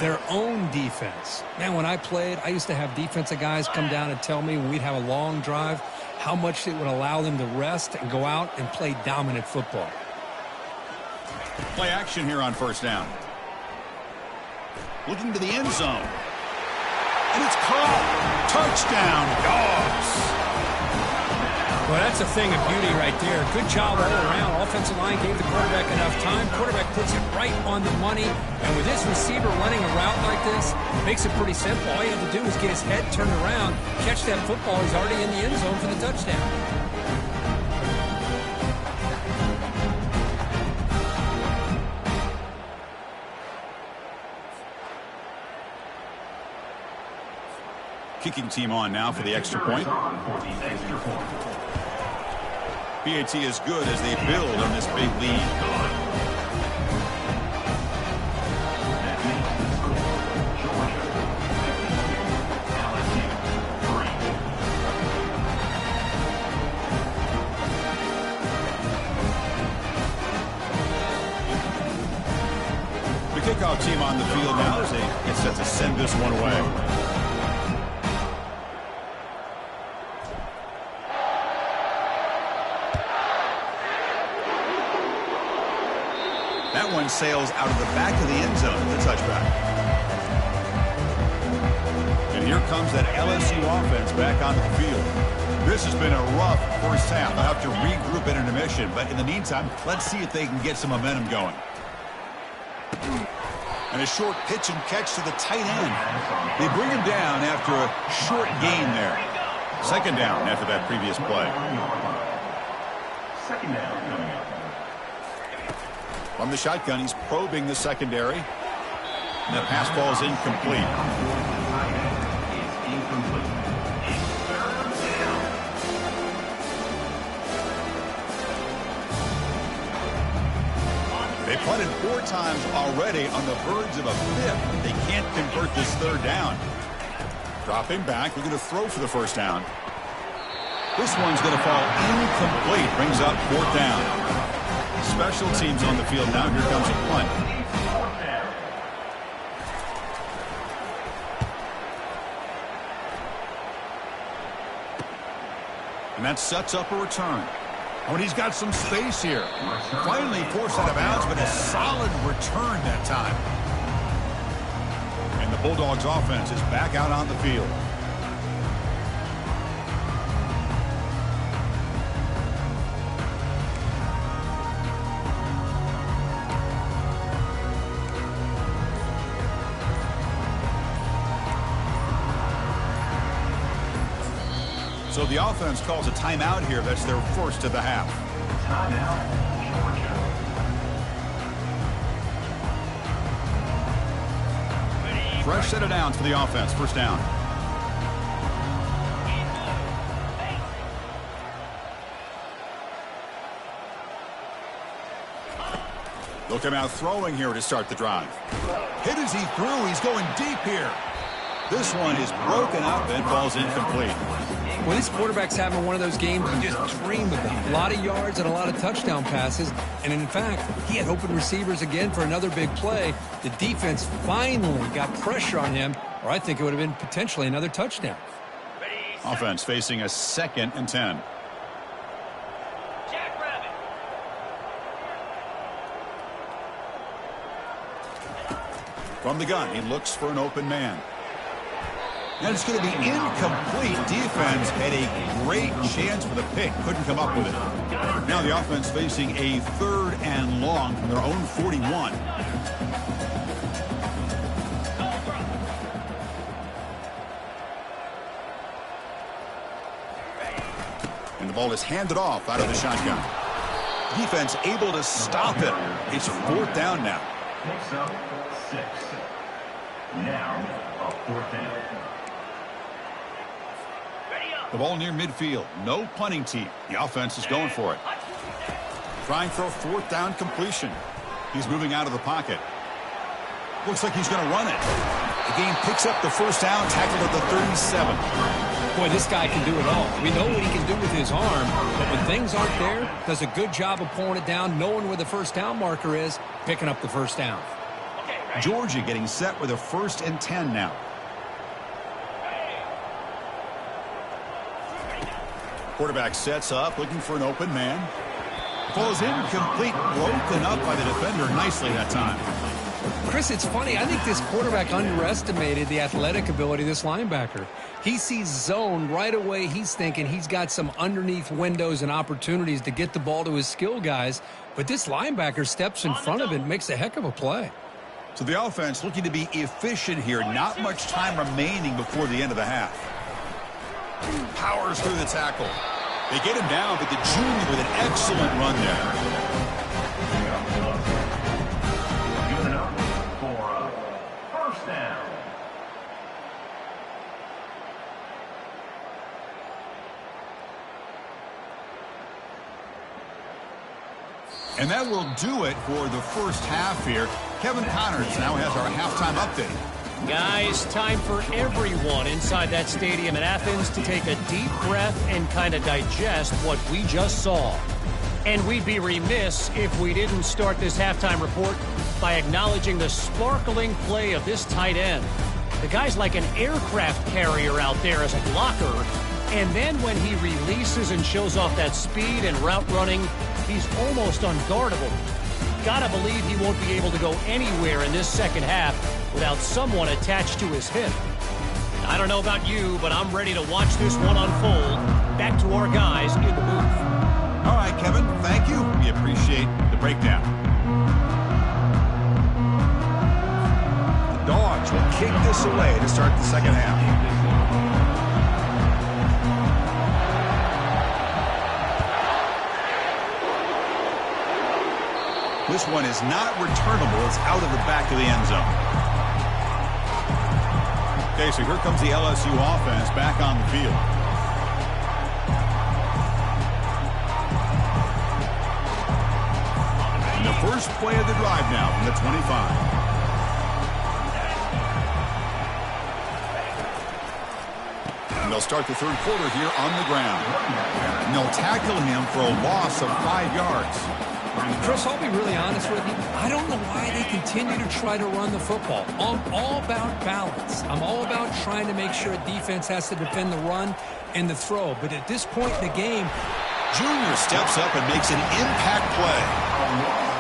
Their own defense. Man, when I played, I used to have defensive guys come down and tell me when we'd have a long drive how much it would allow them to rest and go out and play dominant football. Play action here on first down. Looking to the end zone. And it's caught. Touchdown, Dogs. Well, that's a thing of beauty right there. Good job all around. Offensive line gave the quarterback enough time. Quarterback puts it right on the money. And with this receiver running a route like this, makes it pretty simple. All you have to do is get his head turned around, catch that football. He's already in the end zone for the touchdown. Kicking team on now for the extra point. PAT is good as they build on this big lead. The kickoff team on the field now as they get set to send this one away. That one sails out of the back of the end zone for the touchback. And here comes that LSU offense back onto the field. This has been a rough first half. They'll have to regroup at intermission, but in the meantime, let's see if they can get some momentum going. And a short pitch and catch to the tight end. They bring him down after a short gain there. Second down after that previous play. Second down coming up. From the shotgun, he's probing the secondary. And the pass ball is incomplete. They punted 4 times already on the verge of a 5th. They can't convert this third down. Dropping back, we're going to throw for the first down. This one's going to fall incomplete. Brings up 4th down. Special teams on the field now. Here comes a punt. And that sets up a return. Oh, and he's got some space here. Finally forced out of bounds, but a solid return that time. And the Bulldogs offense is back out on the field. So the offense calls a timeout here. That's their first of the half. Timeout, Georgia. Fresh set of downs for the offense. First down. They'll come out throwing here to start the drive. Hit as he threw. He's going deep here. This one is broken up and falls incomplete. Well, this quarterback's having one of those games you just dream about. A lot of yards and a lot of touchdown passes. And in fact, he had open receivers again for another big play. The defense finally got pressure on him, or I think it would have been potentially another touchdown. Offense facing a 2nd and 10. From the gun, he looks for an open man. And it's going to be incomplete. Defense had a great chance for the pick. Couldn't come up with it. Now the offense facing a 3rd and long from their own 41. And the ball is handed off out of the shotgun. Defense able to stop it. It's 4th down now. Picks up 6. Now a 4th down. The ball near midfield. No punting team. The offense is going for it. Trying for a 4th down completion. He's moving out of the pocket. Looks like he's going to run it. The game picks up the first down, tackled at the 37. Boy, this guy can do it all. We know what he can do with his arm, but when things aren't there, does a good job of pulling it down, knowing where the first down marker is, picking up the first down. Georgia getting set with a 1st and 10 now. Quarterback sets up, looking for an open man. Falls incomplete, broken up by the defender nicely that time. Chris, it's funny. I think this quarterback underestimated the athletic ability of this linebacker. He sees zone right away. He's thinking he's got some underneath windows and opportunities to get the ball to his skill guys. But this linebacker steps in front of it and makes a heck of a play. So the offense looking to be efficient here. Not much time remaining before the end of the half. Powers through the tackle. They get him down, but the junior with an excellent run there. And that will do it for the first half here. Kevin Connors now has our halftime update. Guys, time for everyone inside that stadium in Athens to take a deep breath and kind of digest what we just saw. And we'd be remiss if we didn't start this halftime report by acknowledging the sparkling play of this tight end. The guy's like an aircraft carrier out there as a blocker. And then when he releases and shows off that speed and route running, he's almost unguardable. Gotta believe he won't be able to go anywhere in this second half without someone attached to his hip. I don't know about you, but I'm ready to watch this one unfold. Back to our guys in the booth. All right, Kevin, thank you. We appreciate the breakdown. The Dogs will kick this away to start the second half. This one is not returnable. It's out of the back of the end zone. Okay, so here comes the LSU offense back on the field. And the first play of the drive now from the 25. And they'll start the third quarter here on the ground. And they'll tackle him for a loss of 5 yards. Chris, I'll be really honest with you. I don't know why they continue to try to run the football. I'm all about balance. I'm all about trying to make sure a defense has to defend the run and the throw. But at this point in the game, Junior steps up and makes an impact play.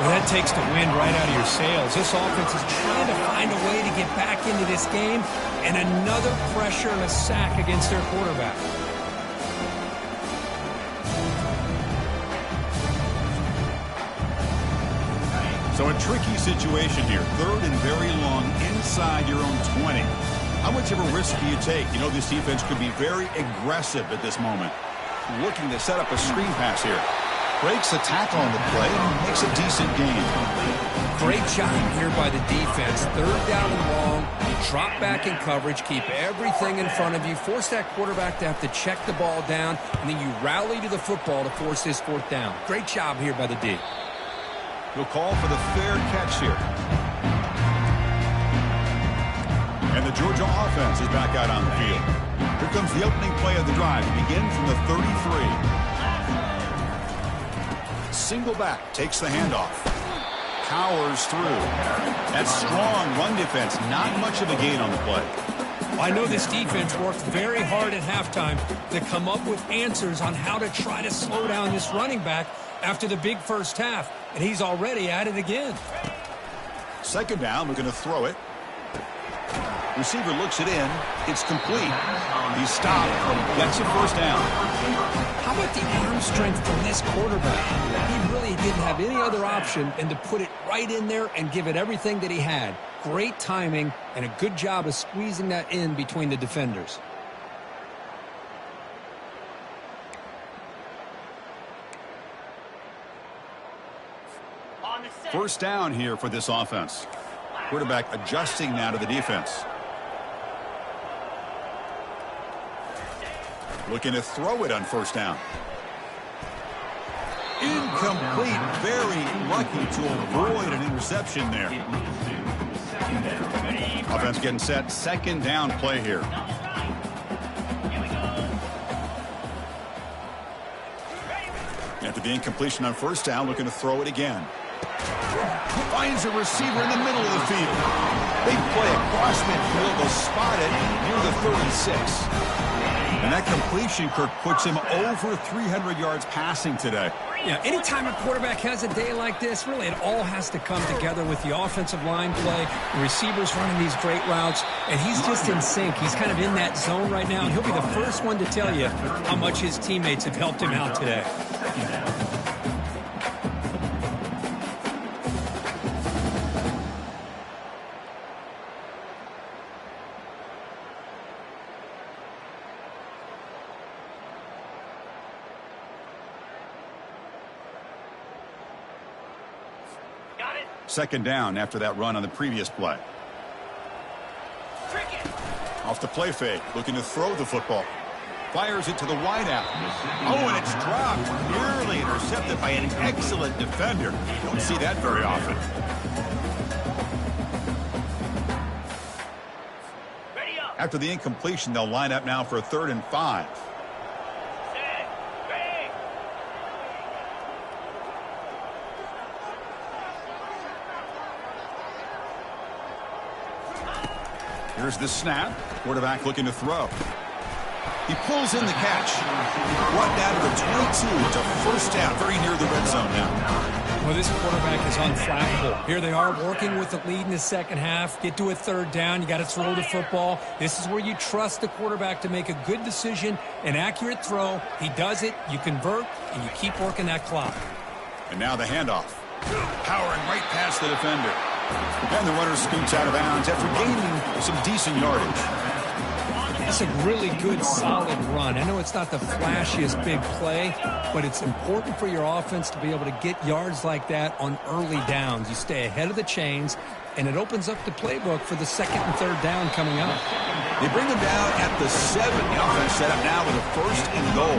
Well, that takes the wind right out of your sails. This offense is trying to find a way to get back into this game, and another pressure and a sack against their quarterback. So a tricky situation here. Third and very long inside your own 20. How much of a risk do you take? You know, this defense could be very aggressive at this moment. Looking to set up a screen pass here. Breaks a tackle on the play and makes a decent gain. Great job here by the defense. Third down and long. You drop back in coverage, keep everything in front of you, force that quarterback to have to check the ball down, and then you rally to the football to force this fourth down. Great job here by the D. He'll call for the fair catch here. And the Georgia offense is back out on the field. Here comes the opening play of the drive. It begins from the 33. Single back, takes the handoff. Powers through. That strong run defense, not much of a gain on the play. I know this defense worked very hard at halftime to come up with answers on how to try to slow down this running back after the big first half, and he's already at it again. Second down, we're going to throw it. Receiver looks it in. It's complete. He's stopped and gets a first down. How about the arm strength from this quarterback? He really didn't have any other option than to put it right in there and give it everything that he had. Great timing and a good job of squeezing that in between the defenders. First down here for this offense. Quarterback adjusting now to the defense. Looking to throw it on first down. Incomplete. Very lucky to avoid an interception there. Offense getting set. Second down play here. After the incompletion on first down, looking to throw it again. Finds a receiver in the middle of the field. Big play across midfield. They'll spot it near the 36. And that completion, Kirk, puts him over 300 yards passing today. Yeah, anytime a quarterback has a day like this, really it all has to come together with the offensive line play, the receivers running these great routes, and he's just in sync. He's kind of in that zone right now, and he'll be the first one to tell you how much his teammates have helped him out today. Second down after that run on the previous play. Off the play fake, looking to throw the football. Fires it to the wideout. Oh, and it's dropped. Nearly intercepted by an excellent defender. Don't see that very often. After the incompletion, they'll line up now for a 3rd and 5. Here's the snap. Quarterback looking to throw. He pulls in the catch. Brought down to the 22. It's a first down, very near the red zone now. Well, this quarterback is unflappable. Here they are working with the lead in the second half. Get to a 3rd down. You got to throw the football. This is where you trust the quarterback to make a good decision, an accurate throw. He does it. You convert, and you keep working that clock. And now the handoff. Powering right past the defender. And the runner scoots out of bounds after gaining some decent yardage. That's a really good, solid run. I know it's not the flashiest big play, but it's important for your offense to be able to get yards like that on early downs. You stay ahead of the chains, and it opens up the playbook for the 2nd and 3rd down coming up. They bring them down at the 7. The offense set up now with a 1st and goal.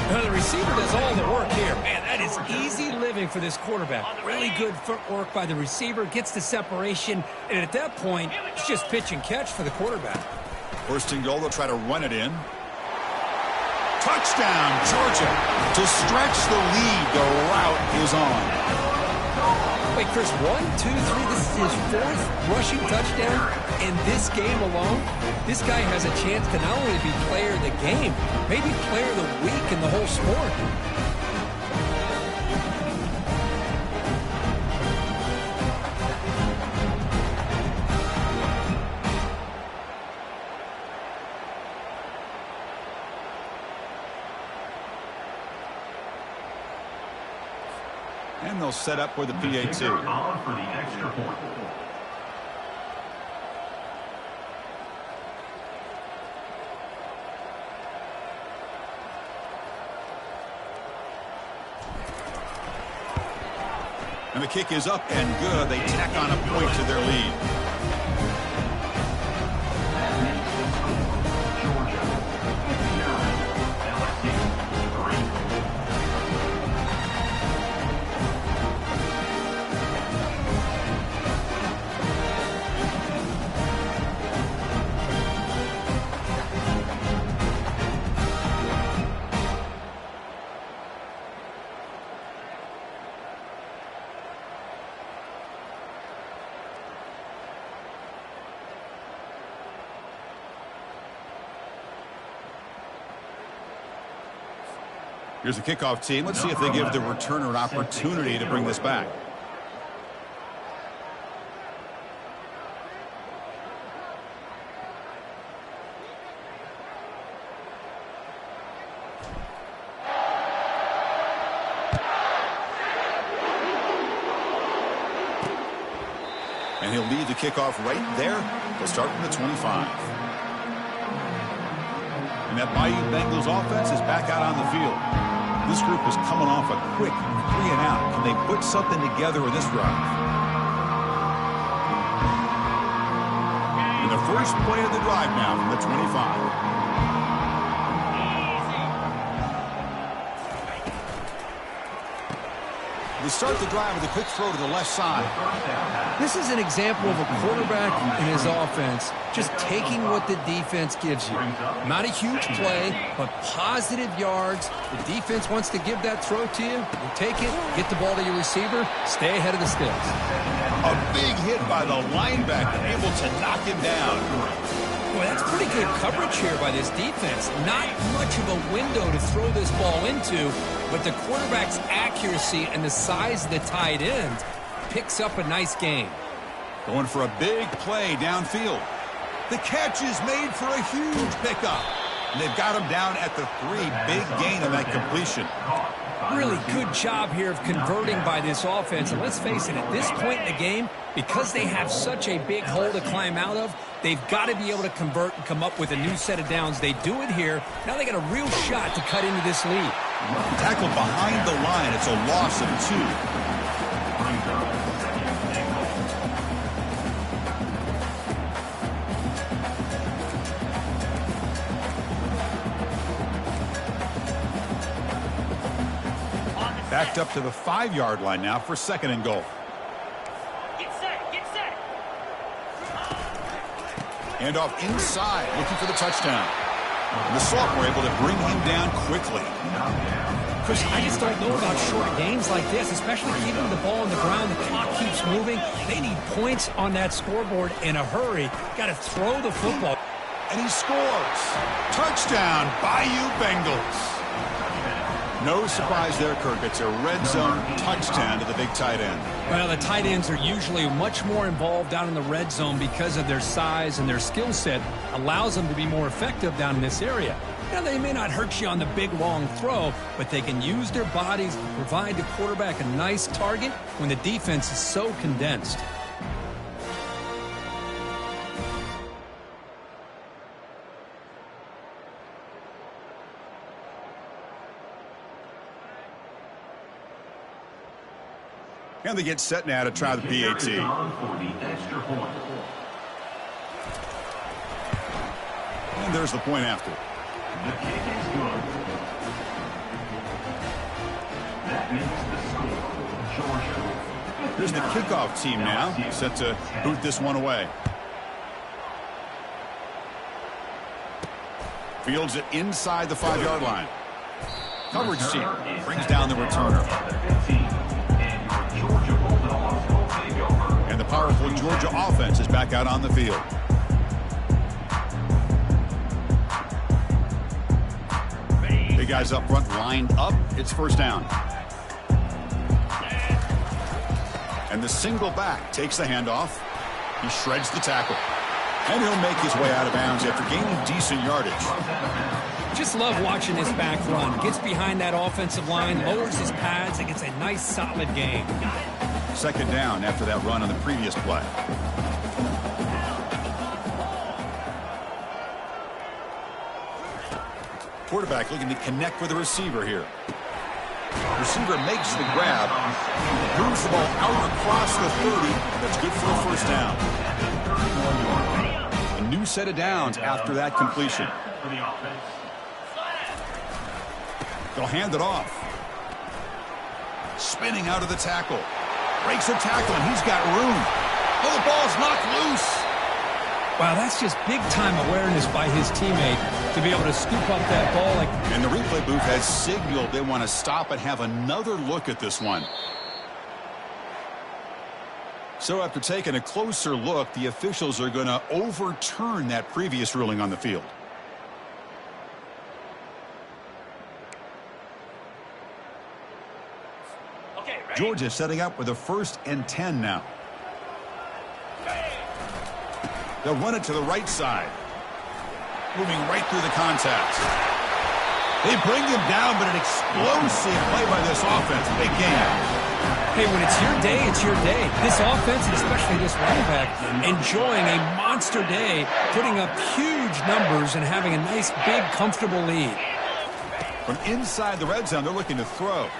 Now, the receiver does all the work here. Man, that is easy living for this quarterback. Really good footwork by the receiver, gets the separation, and at that point, it's just pitch and catch for the quarterback. 1st and goal, they'll try to run it in. Touchdown, Georgia. To stretch the lead, the route is on. Wait, Chris, 1, 2, 3, this is his 4th rushing touchdown in this game alone. This guy has a chance to not only be player of the game, maybe player of the week in the whole sport. And they'll set up with the PAT. On for the extra point. And the kick is up and good. They tack on a point to their lead. Georgia 59, LSU 3. Here's the kickoff team. Let's see if they give the returner an opportunity to bring this back. And he'll lead the kickoff right there. They'll start from the 25. And that Bayou Bengals offense is back out on the field. This group is coming off a quick 3 and out. Can they put something together in this drive? And the first play of the drive now from the 25. They start the drive with a quick throw to the left side. This is an example of a quarterback in his offense just taking what the defense gives you. Not a huge play, but positive yards. The defense wants to give that throw to you. You take it, get the ball to your receiver, stay ahead of the sticks. A big hit by the linebacker, able to knock him down. Boy, that's pretty good coverage here by this defense. Not much of a window to throw this ball into, but the quarterback's accuracy and the size of the tight end picks up a nice gain. Going for a big play downfield. The catch is made for a huge pickup. And they've got him down at the 3. Big gain on that completion. Really good job here of converting by this offense. And let's face it, at this point in the game, because they have such a big hole to climb out of, they've got to be able to convert and come up with a new set of downs. They do it here. Now they got a real shot to cut into this lead. Tackled behind the line. It's a loss of 2. Backed up to the 5-yard line now for 2nd and goal. Get set, get set. And off inside, looking for the touchdown. And the sophomore able to bring him down quickly. Chris, I just don't know about short games like this, especially keeping the ball on the ground. The clock keeps moving. They need points on that scoreboard in a hurry. Got to throw the football. And he scores. Touchdown, Bayou Bengals. No surprise there, Kirk. It's a red zone touchdown to the big tight end. Well, the tight ends are usually much more involved down in the red zone because of their size and their skill set allows them to be more effective down in this area. Now, they may not hurt you on the big, long throw, but they can use their bodies to provide the quarterback a nice target when the defense is so condensed. And they get set now to try the PAT. And there's the point after. The kick is good. That makes the score Georgia. Here's the kickoff team now, set to boot this one away. Fields it inside the 5-yard line. Coverage team brings down the returner. And the powerful Georgia offense is back out on the field. Big guys up front lined up. It's 1st down. And the single back takes the handoff. He shreds the tackle. And he'll make his way out of bounds after gaining decent yardage. Just love watching this back run. Gets behind that offensive line, lowers his pads, and gets a nice solid gain. 2nd down after that run on the previous play. Quarterback looking to connect with the receiver here. Receiver makes the grab. Moves the ball out across the 30. That's good for a 1st down. A new set of downs after that completion. They'll hand it off. Spinning out of the tackle. Breaks a tackle, and he's got room. Oh, the ball's knocked loose. Wow, that's just big-time awareness by his teammate to be able to scoop up that ball. And the replay booth has signaled they want to stop and have another look at this one. So after taking a closer look, the officials are going to overturn that previous ruling on the field. Georgia setting up with a 1st and 10 now. They'll run it to the right side. Moving right through the contact. They bring him down, but an explosive play by this offense. Big game. Hey, when it's your day, it's your day. This offense, and especially this running back, enjoying a monster day, putting up huge numbers and having a nice, big, comfortable lead. From inside the red zone, they're looking to throw.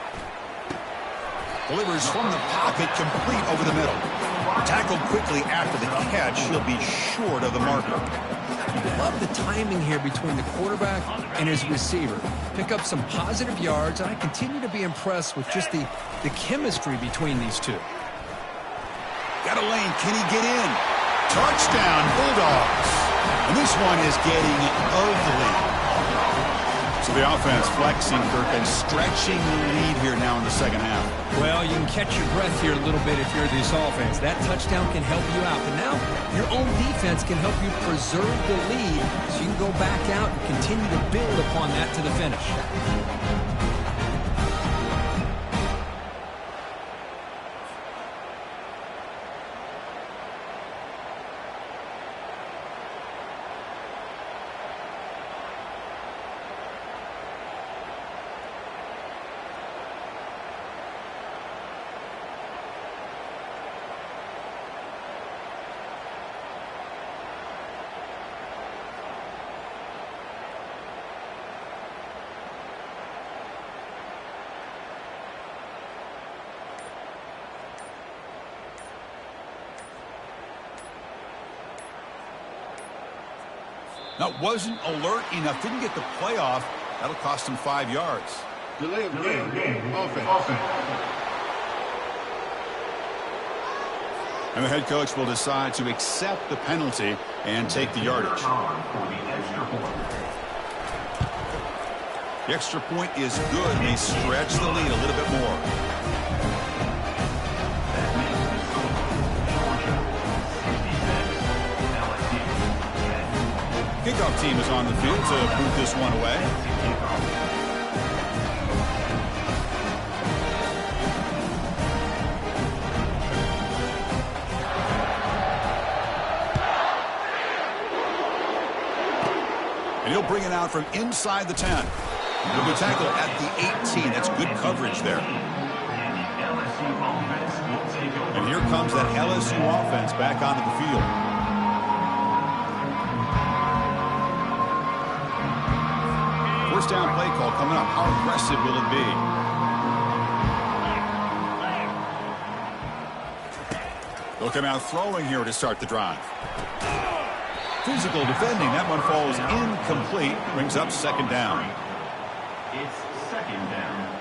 Delivers from the pocket, complete over the middle. Tackled quickly after the catch. He'll be short of the marker. Love the timing here between the quarterback and his receiver. Pick up some positive yards, and I continue to be impressed with just the chemistry between these two. Got a lane. Can he get in? Touchdown, Bulldogs. And this one is getting ugly. So the offense flexing, Kirk, and stretching the lead here now in the second half. Well, you can catch your breath here a little bit if you're this offense. That touchdown can help you out. But now your own defense can help you preserve the lead so you can go back out and continue to build upon that to the finish. Now, wasn't alert enough. Didn't get the playoff. That'll cost him 5 yards. Delay of game. Offense. And the head coach will decide to accept the penalty and take the yardage. The extra point is good, and they stretch the lead a little bit more. Kickoff team is on the field to boot this one away. And he'll bring it out from inside the 10. He'll be tackled at the 18. That's good coverage there. And here comes that LSU offense back onto the field. First down play call coming up. How aggressive will it be? They'll come out throwing here to start the drive. Physical defending. That one falls incomplete. Brings up second down. It's second down.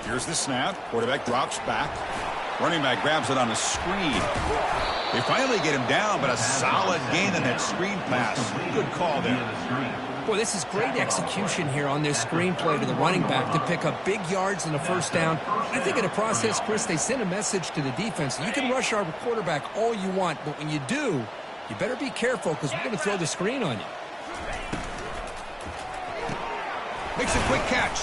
Here's the snap. Quarterback drops back. Running back grabs it on a screen. They finally get him down, but a solid gain in that screen pass. Good call there. Boy, this is great execution here on this screen play to the running back to pick up big yards in the first down. I think in the process, Chris, they sent a message to the defense. You can rush our quarterback all you want, but when you do, you better be careful because we're going to throw the screen on you. Makes a quick catch.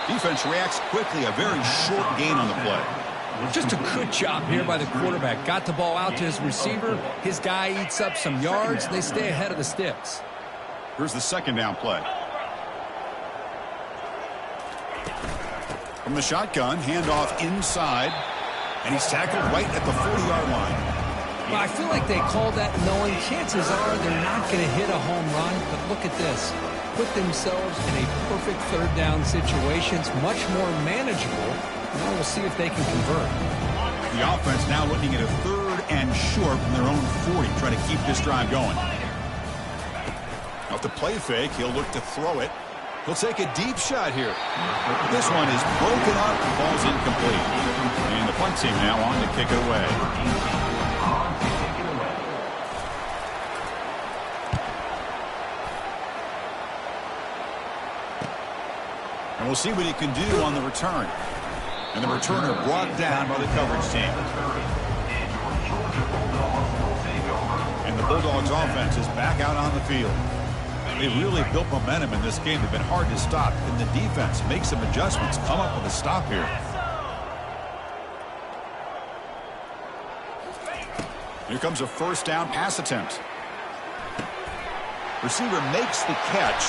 Defense reacts quickly. A very short gain on the play. Just a good job here by the quarterback. Got the ball out to his receiver. His guy eats up some yards. They stay ahead of the sticks. Here's the second down play. From the shotgun, handoff inside. And he's tackled right at the 40-yard line. Well, I feel like they called that knowing chances are they're not going to hit a home run. But look at this. Put themselves in a perfect third down situation. It's much more manageable. Now we'll see if they can convert. The offense now looking at a third and short from their own 40, trying to keep this drive going. Now, to play fake, he'll look to throw it. He'll take a deep shot here. This one is broken up and falls incomplete. And the punt team now on to kick it away. And we'll see what he can do on the return. And the returner brought down by the coverage team. And the Bulldogs offense is back out on the field. They really built momentum in this game. They've been hard to stop. And the defense makes some adjustments, come up with a stop here. Here comes a first down pass attempt. Receiver makes the catch.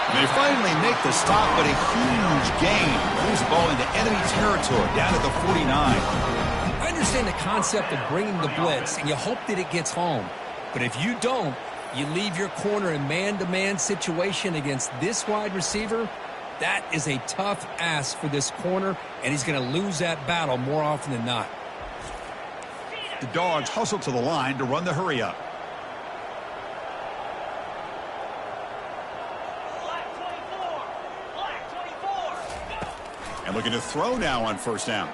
And they finally make the stop, but a huge gain. Moves the ball into enemy territory, down at the 49. I understand the concept of bringing the blitz, and you hope that it gets home. But if you don't, you leave your corner in man-to-man situation against this wide receiver. That is a tough ask for this corner, and he's going to lose that battle more often than not. The Dogs hustle to the line to run the hurry-up. And Looking to throw now on first down.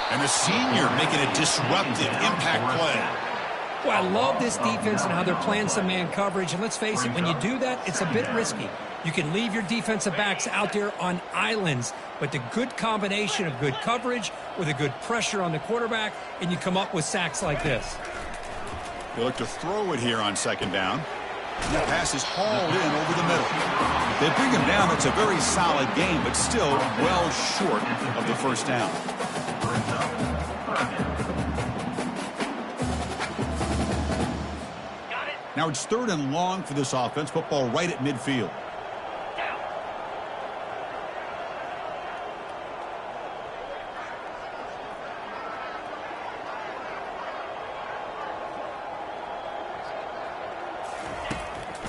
And the senior making a disruptive impact play. Well, I love this defense and how they're playing some man coverage. And let's face it, when you do that, it's a bit risky. You can leave your defensive backs out there on islands, but the good combination of good coverage with a good pressure on the quarterback, and you come up with sacks like this. They look to throw it here on second down. The pass is hauled in over the middle. They bring him down. It's a very solid game, but still well short of the first down. Now it's 3rd and long for this offense. Football right at midfield.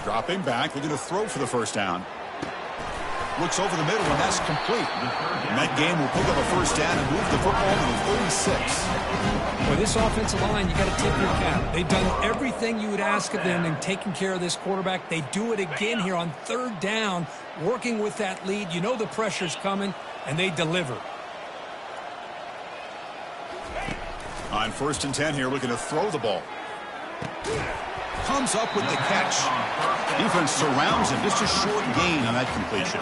Dropping back, looking to throw for the first down. Looks over the middle, and that's complete. And that game will pick up a first down and move the football to the 36. Well, this offensive line, you got to tip your cap. They've done everything you would ask of them in taking care of this quarterback. They do it again here on 3rd down, working with that lead. You know the pressure's coming, and they deliver. On 1st and 10 here, looking to throw the ball. Comes up with the catch. Defense surrounds him. Just a short gain on that completion.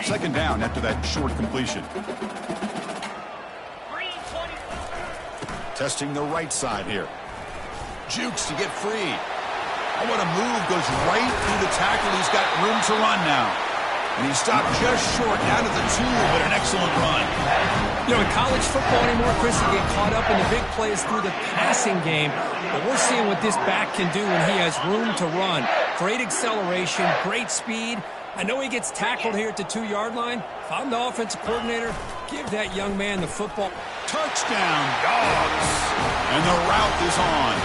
Second down after that short completion. Testing the right side here. Jukes to get free. Oh, what a move. Goes right through the tackle. He's got room to run now. And he stopped just short, down to the 2, but an excellent run. You know, in college football anymore, Chris, you get caught up in the big plays through the passing game. But we're seeing what this back can do when he has room to run. Great acceleration, great speed. I know he gets tackled here at the 2-yard line. If I'm the offensive coordinator, give that young man the football. Touchdown, Dogs. And the route is on.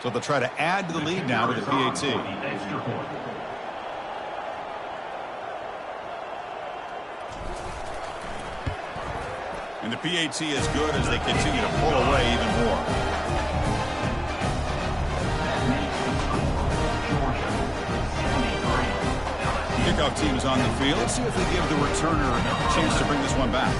So they'll try to add to the lead now with the PAT. And the PAT is good as they continue to pull away even more. Kickoff team is on the field. Let's see if they give the returner a chance to bring this one back.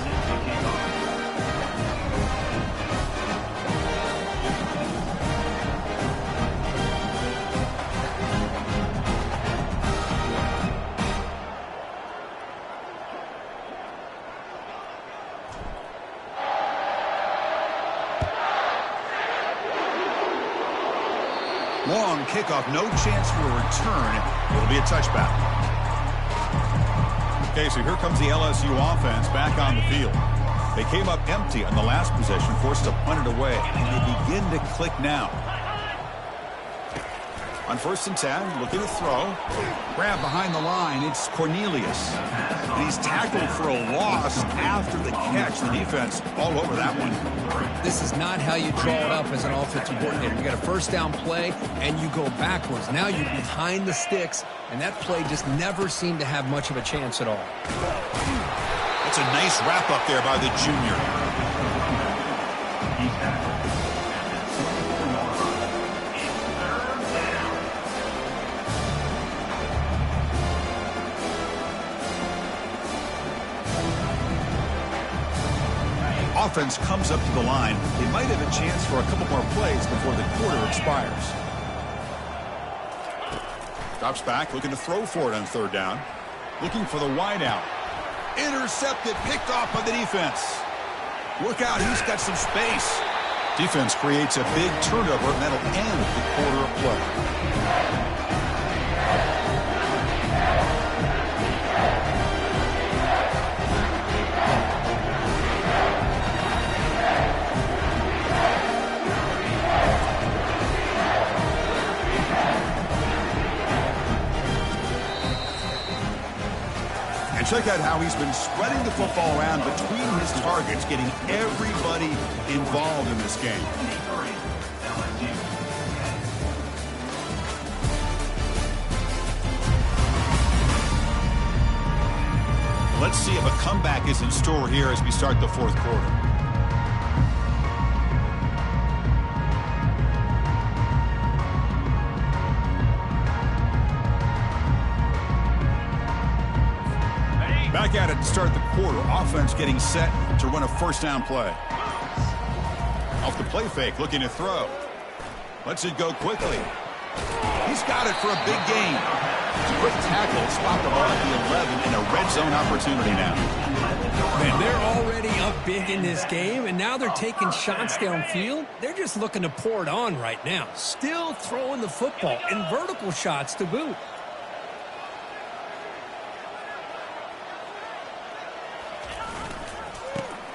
Long kickoff, no chance for a return. It'll be a touchback. Okay, so here comes the LSU offense back on the field. They came up empty on the last possession, forced to punt it away, and they begin to click now. On 1st and 10, looking to throw. Grab behind the line, it's Cornelius. And he's tackled for a loss after the catch. The defense all over that one. This is not how you draw it up as an offensive coordinator. You got a first down play, and you go backwards. Now you're behind the sticks, and that play just never seemed to have much of a chance at all. That's a nice wrap up there by the junior. Offense comes up to the line. They might have a chance for a couple more plays before the quarter expires. Drops back, looking to throw for it on 3rd down. Looking for the wideout. Intercepted, picked off by the defense. Look out, he's got some space. Defense creates a big turnover, and that'll end the quarter of play. And check out how he's been spreading the football around between his targets, getting everybody involved in this game. Let's see if a comeback is in store here as we start the fourth quarter. Back at it to start the quarter. Offense getting set to run a first down play. Off the play fake, looking to throw. Lets it go quickly. He's got it for a big gain. Great tackle. Spot the ball at the 11 in a red zone opportunity now. Man, they're already up big in this game, and now they're taking shots downfield. They're just looking to pour it on right now. Still throwing the football, and vertical shots to boot.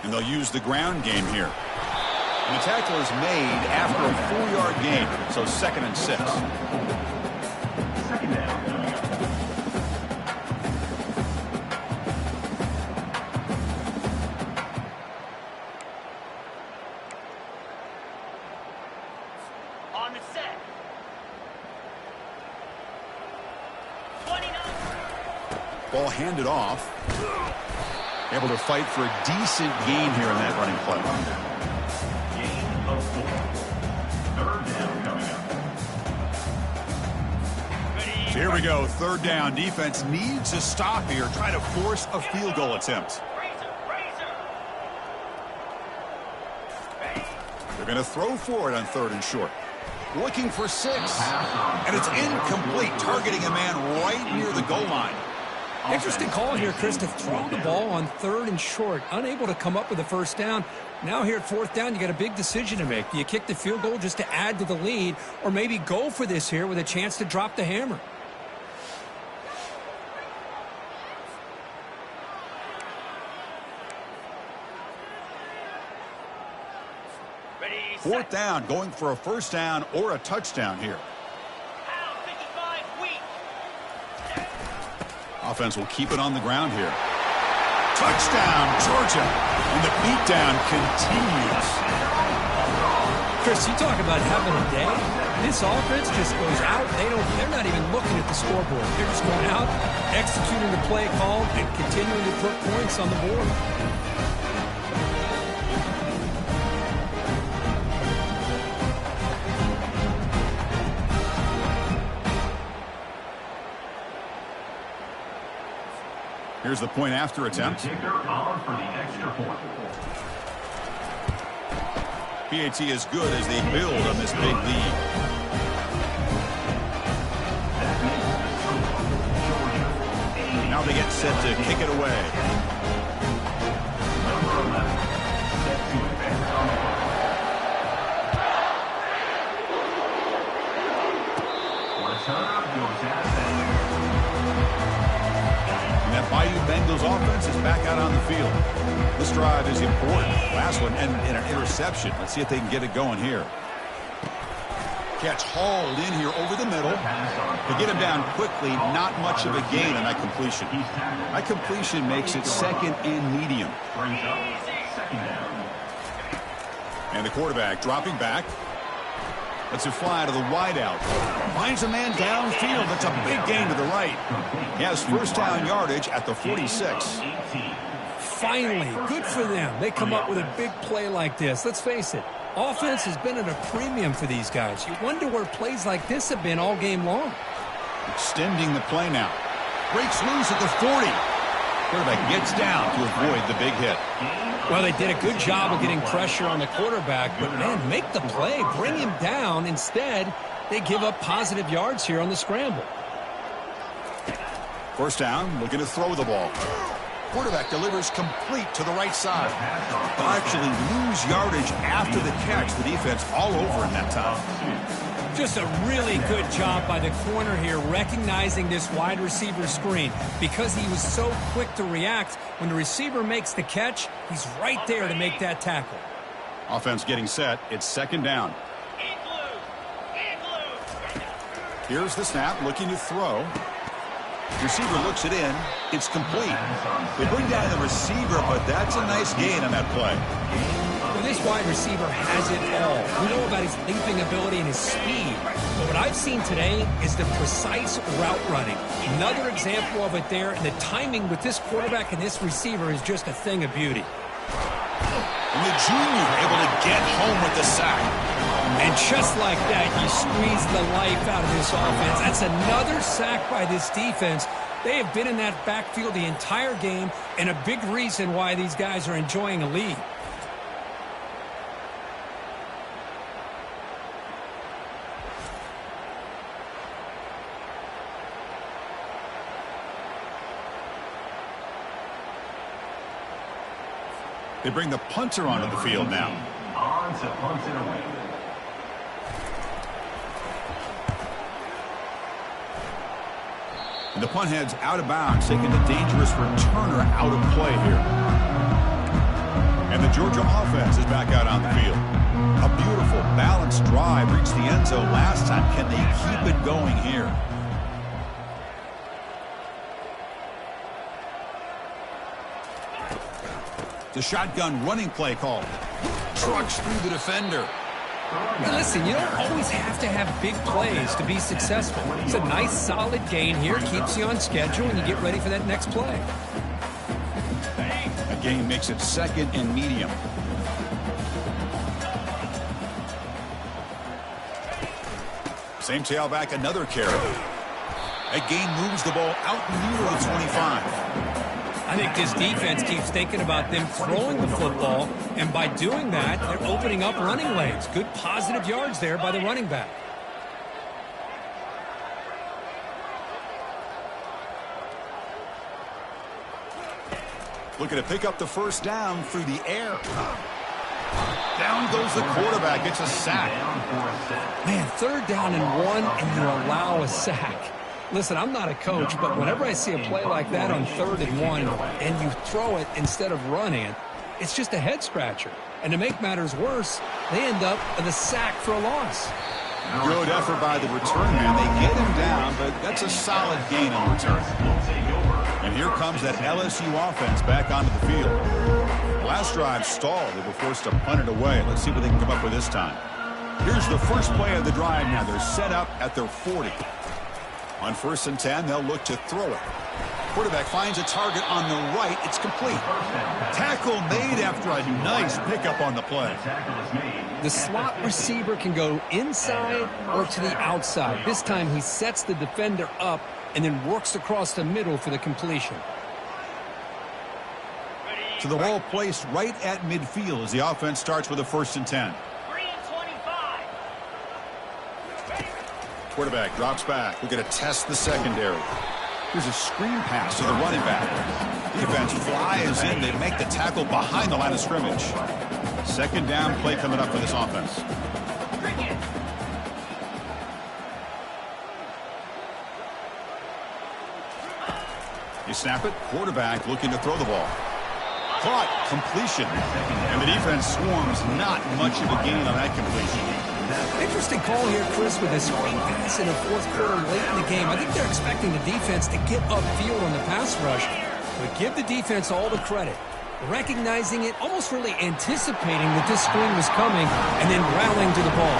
And they'll use the ground game here. And the tackle is made after a 4-yard gain, so 2nd and 6. Second down coming up. On the set. 29. Ball handed off. Able to fight for a decent gain here in that running play. Gain of 4. Third down coming up. So here we go, 3rd down. Defense needs a stop here. Try to force a field goal attempt. They're going to throw for it on 3rd and short. Looking for 6. And it's incomplete, targeting a man right near the goal line. Interesting call here, Chris, to throw the ball on 3rd and short. Unable to come up with a first down. Now here at 4th down, you got a big decision to make. Do you kick the field goal just to add to the lead, or maybe go for this here with a chance to drop the hammer? Ready, 4th down, going for a first down or a touchdown here. Pound 55 weak. Offense will keep it on the ground here. Touchdown, Georgia. And the beatdown continues. Chris, you talk about having a day. This offense just goes out. They're not even looking at the scoreboard. They're just going out, executing the play call, and continuing to put points on the board. Here's the point after attempt. Kicker on for the extra point. PAT is good as they build on this big lead. Now they get set to kick it away. Number 11, set to advance on the ball. Return goes out. And that Bayou Bengals offense is back out on the field. This drive is important. Last one and an interception. Let's see if they can get it going here. Catch hauled in here over the middle. To get him down quickly, not much of a gain on that completion. That completion makes it 2nd and medium. Brings up second down. And the quarterback dropping back. Lets it fly to the wideout. Finds a man downfield. That's a big gain to the right. He has first down yardage at the 46. Finally, good for them. They come up with a big play like this. Let's face it, offense has been at a premium for these guys. You wonder where plays like this have been all game long. Extending the play now. Breaks loose at the 40. Quarterback gets down to avoid the big hit. Well, they did a good job of getting pressure on the quarterback, but, man, make the play. Bring him down. Instead, they give up positive yards here on the scramble. First down, looking to throw the ball. Quarterback delivers complete to the right side. They'll actually lose yardage after the catch. The defense all over in that time. Just a really good job by the corner here, recognizing this wide receiver screen. Because he was so quick to react, when the receiver makes the catch, he's right there to make that tackle. Offense getting set. It's second down. Here's the snap, looking to throw. Receiver looks it in. It's complete. They bring down the receiver, but that's a nice gain on that play. Well, this wide receiver has it all. We know about his leaping ability and his speed. But what I've seen today is the precise route running. Another example of it there, and the timing with this quarterback and this receiver is just a thing of beauty. And the junior able to get home with the sack. And just like that, you squeeze the life out of this offense. That's another sack by this defense. They have been in that backfield the entire game, and a big reason why these guys are enjoying a lead. They bring the punter onto the field now. On to punt it away. And the punt heads out of bounds, taking the dangerous returner out of play here. And the Georgia offense is back out on the field. A beautiful, balanced drive reached the end zone last time. Can they keep it going here? The shotgun running play call. Trucks through the defender. Hey, listen, you don't always have to have big plays to be successful. It's a nice, solid gain here. Keeps you on schedule, and you get ready for that next play. A gain makes it second and medium. Same tailback, another carry. A gain moves the ball out near the 25. I think this defense keeps thinking about them throwing the football, and by doing that, they're opening up running lanes. Good positive yards there by the running back. Looking to pick up the first down through the air. Down goes the quarterback. It's a sack. Man, 3rd down and 1, and you allow a sack. Listen, I'm not a coach, but whenever I see a play like that on 3rd and 1 and you throw it instead of running it, it's just a head-scratcher. And to make matters worse, they end up with a sack for a loss. Good effort by the return man. They get him down, but that's a solid gain on return. And here comes that LSU offense back onto the field. Last drive stalled. They were forced to punt it away. Let's see what they can come up with this time. Here's the first play of the drive now. They're set up at their 40. On 1st and 10, they'll look to throw it. Quarterback finds a target on the right. It's complete. Tackle made after a nice pickup on the play. The slot receiver can go inside or to the outside. This time he sets the defender up and then works across the middle for the completion. So the ball placed right at midfield as the offense starts with a 1st and 10. Quarterback drops back. We're going to test the secondary. Here's a screen pass to the running back. Defense flies in. They make the tackle behind the line of scrimmage. 2nd down play coming up for this offense. You snap it. Quarterback looking to throw the ball. Caught. Completion. And the defense swarms. Not much of a gain on that completion. Interesting call here, Chris, with a screen pass in the 4th quarter late in the game. I think they're expecting the defense to get upfield on the pass rush, but give the defense all the credit. Recognizing it, almost really anticipating that this screen was coming, and then rallying to the ball.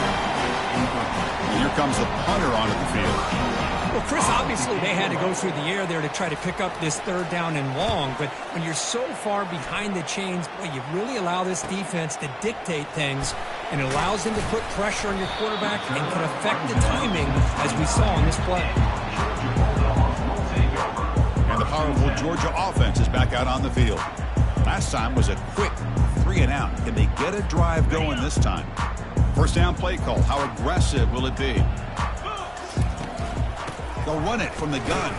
And here comes the punter onto the field. Well, Chris, obviously they had to go through the air there to try to pick up this 3rd down and long, but when you're so far behind the chains, boy, you really allow this defense to dictate things, and it allows them to put pressure on your quarterback and can affect the timing, as we saw in this play. And the powerful Georgia offense is back out on the field. Last time was a quick 3 and out. Can they get a drive going this time? 1st down play call. How aggressive will it be? They'll run it from the gun.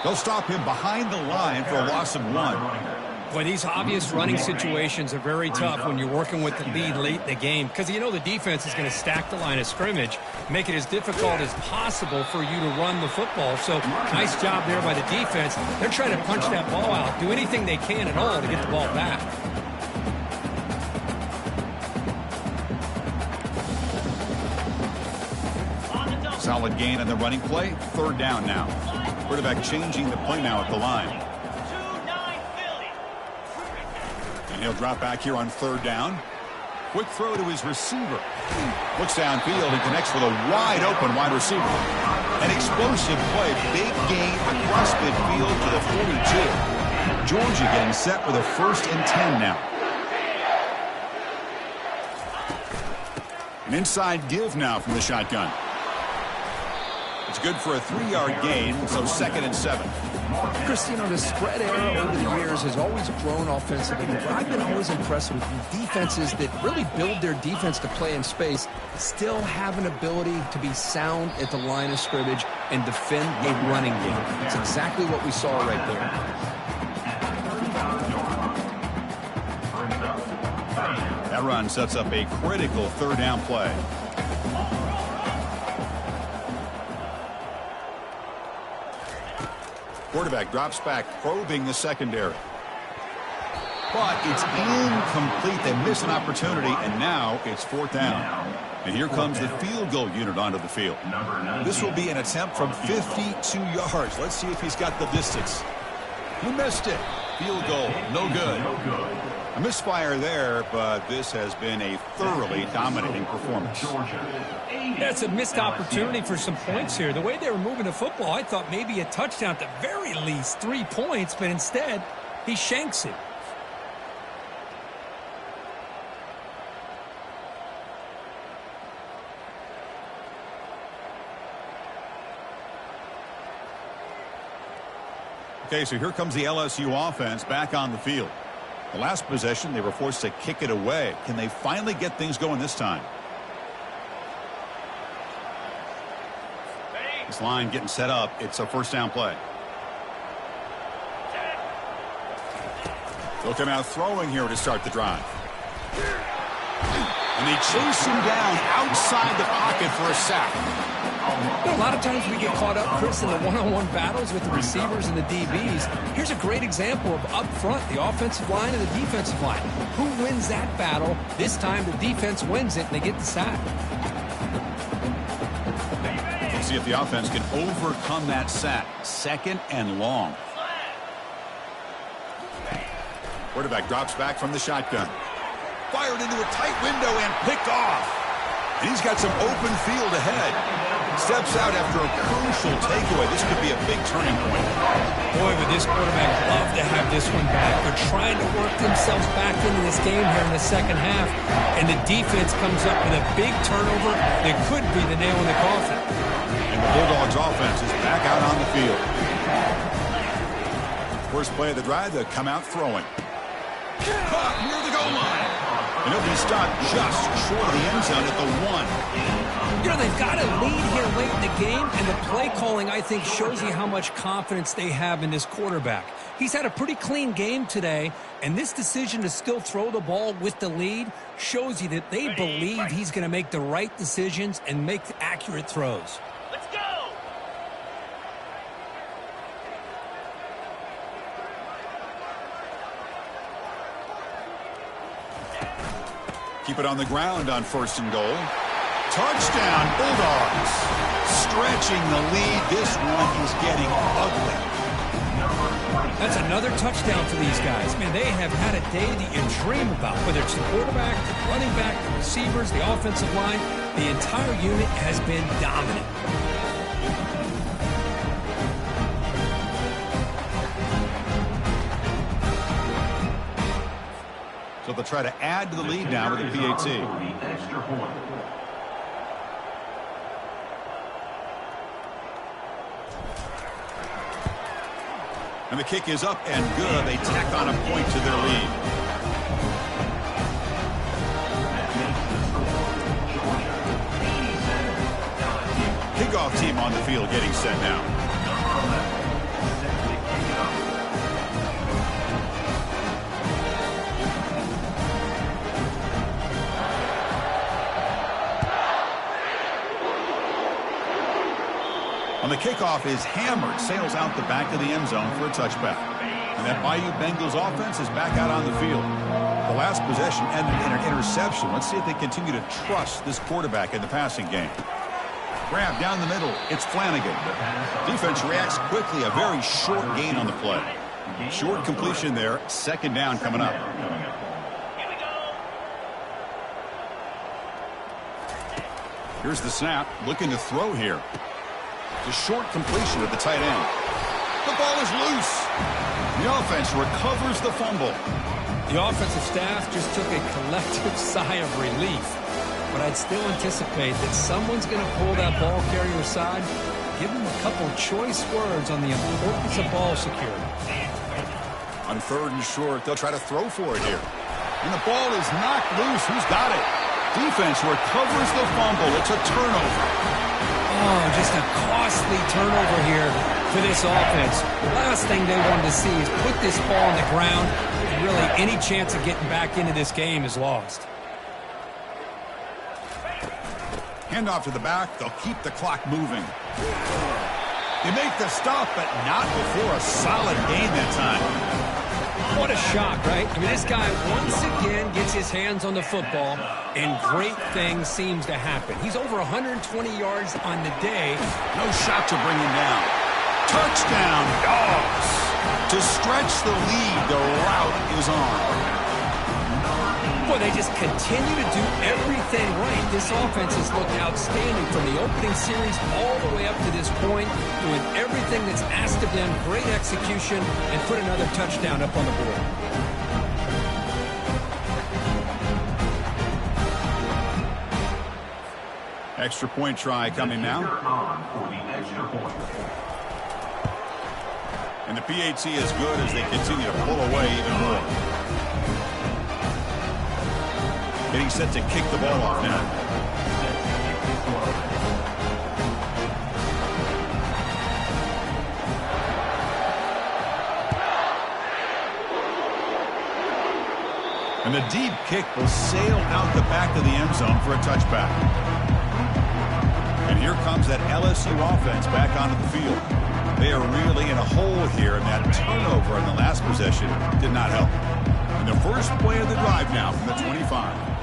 They'll stop him behind the line for a loss of 1. Boy, these obvious running situations are very tough when you're working with the lead late in the game because you know the defense is going to stack the line of scrimmage, make it as difficult as possible for you to run the football. So nice job there by the defense. They're trying to punch that ball out, do anything they can at all to get the ball back. Solid gain on the running play. 3rd down now. Quarterback changing the play now at the line. And he'll drop back here on 3rd down. Quick throw to his receiver. Looks downfield and connects with a wide open wide receiver. An explosive play. Big gain across midfield to the 42. Georgia getting set with a 1st and 10 now. An inside give now from the shotgun. It's good for a 3-yard gain, so 2nd and 7. Christine, the spread era over the years has always grown offensively, but I've been always impressed with defenses that really build their defense to play in space, still have an ability to be sound at the line of scrimmage and defend a running game. It's exactly what we saw right there. That run sets up a critical 3rd down play. Quarterback drops back, probing the secondary. But it's incomplete. They miss an opportunity, and now it's 4th down. And here comes the field goal unit onto the field. This will be an attempt from 52 yards. Let's see if he's got the distance. He missed it. Field goal, no good. A misfire there, but this has been a thoroughly dominating performance. That's a missed opportunity for some points here. The way they were moving the football, I thought maybe a touchdown at the very least, 3 points, but instead, he shanks it. Okay, so here comes the LSU offense back on the field. The last possession, they were forced to kick it away. Can they finally get things going this time? This line getting set up. It's a 1st down play. They'll come out throwing here to start the drive. And they chase him down outside the pocket for a sack. You know, a lot of times we get caught up, Chris, in the one-on-one battles with the receivers and the DBs. Here's a great example of up front, the offensive line and the defensive line. Who wins that battle? This time the defense wins it, and they get the sack. Let's see if the offense can overcome that sack. 2nd and long. Quarterback drops back from the shotgun. Fired into a tight window and picked off. And he's got some open field ahead. Steps out after a crucial takeaway. This could be a big turning point. Boy, would this quarterback love to have this one back. They're trying to work themselves back into this game here in the 2nd half. And the defense comes up with a big turnover that could be the nail in the coffin. And the Bulldogs offense is back out on the field. First play of the drive, they come out throwing. Caught near the goal line. And he'll be stopped just short of the end zone at the 1. You know, they've got a lead here late in the game, and the play calling, I think, shows you how much confidence they have in this quarterback. He's had a pretty clean game today, and this decision to still throw the ball with the lead shows you that they believe he's going to make the right decisions and make accurate throws. Let's go! Keep it on the ground on 1st and goal. Touchdown, Bulldogs. Stretching the lead. This one is getting ugly. That's another touchdown for these guys. Man, they have had a day that you dream about, whether it's the quarterback, the running back, the receivers, the offensive line. The entire unit has been dominant. So they'll try to add to the lead now with a PAT. And the kick is up and good. They tack on a point to their lead. Kickoff team on the field getting set now. And the kickoff is hammered, sails out the back of the end zone for a touchback. And that Bayou Bengals offense is back out on the field. The last possession ended in an interception. Let's see if they continue to trust this quarterback in the passing game. Grab down the middle. It's Flanagan. Defense reacts quickly. A very short gain on the play. Short completion there. Second down coming up. Here's the snap. Looking to throw here. The short completion at the tight end. The ball is loose. The offense recovers the fumble. The offensive staff just took a collective sigh of relief. But I'd still anticipate that someone's going to pull that ball carrier aside, give him a couple choice words on the importance of ball security. On third and short, they'll try to throw for it here. And the ball is knocked loose. Who's got it? Defense recovers the fumble. It's a turnover. Oh, just a costly turnover here for this offense. The last thing they wanted to see is put this ball on the ground, and really any chance of getting back into this game is lost. Handoff to the back. They'll keep the clock moving. They make the stop, but not before a solid gain that time. What a shock, right? I mean, this guy once again gets his hands on the football, and great things seems to happen. He's over 120 yards on the day. No shot to bring him down. Touchdown, Dogs. To stretch the lead, the route is on. Boy, they just continue to do everything right. This offense has looked outstanding from the opening series all the way up to this point, doing everything that's asked of them, great execution, and put another touchdown up on the board. Extra point try coming now. And the PAT is good as they continue to pull away even more. Getting set to kick the ball off now. And the deep kick will sail out the back of the end zone for a touchback. And here comes that LSU offense back onto the field. They are really in a hole here, and that turnover in the last possession did not help. And the first play of the drive now from the 25.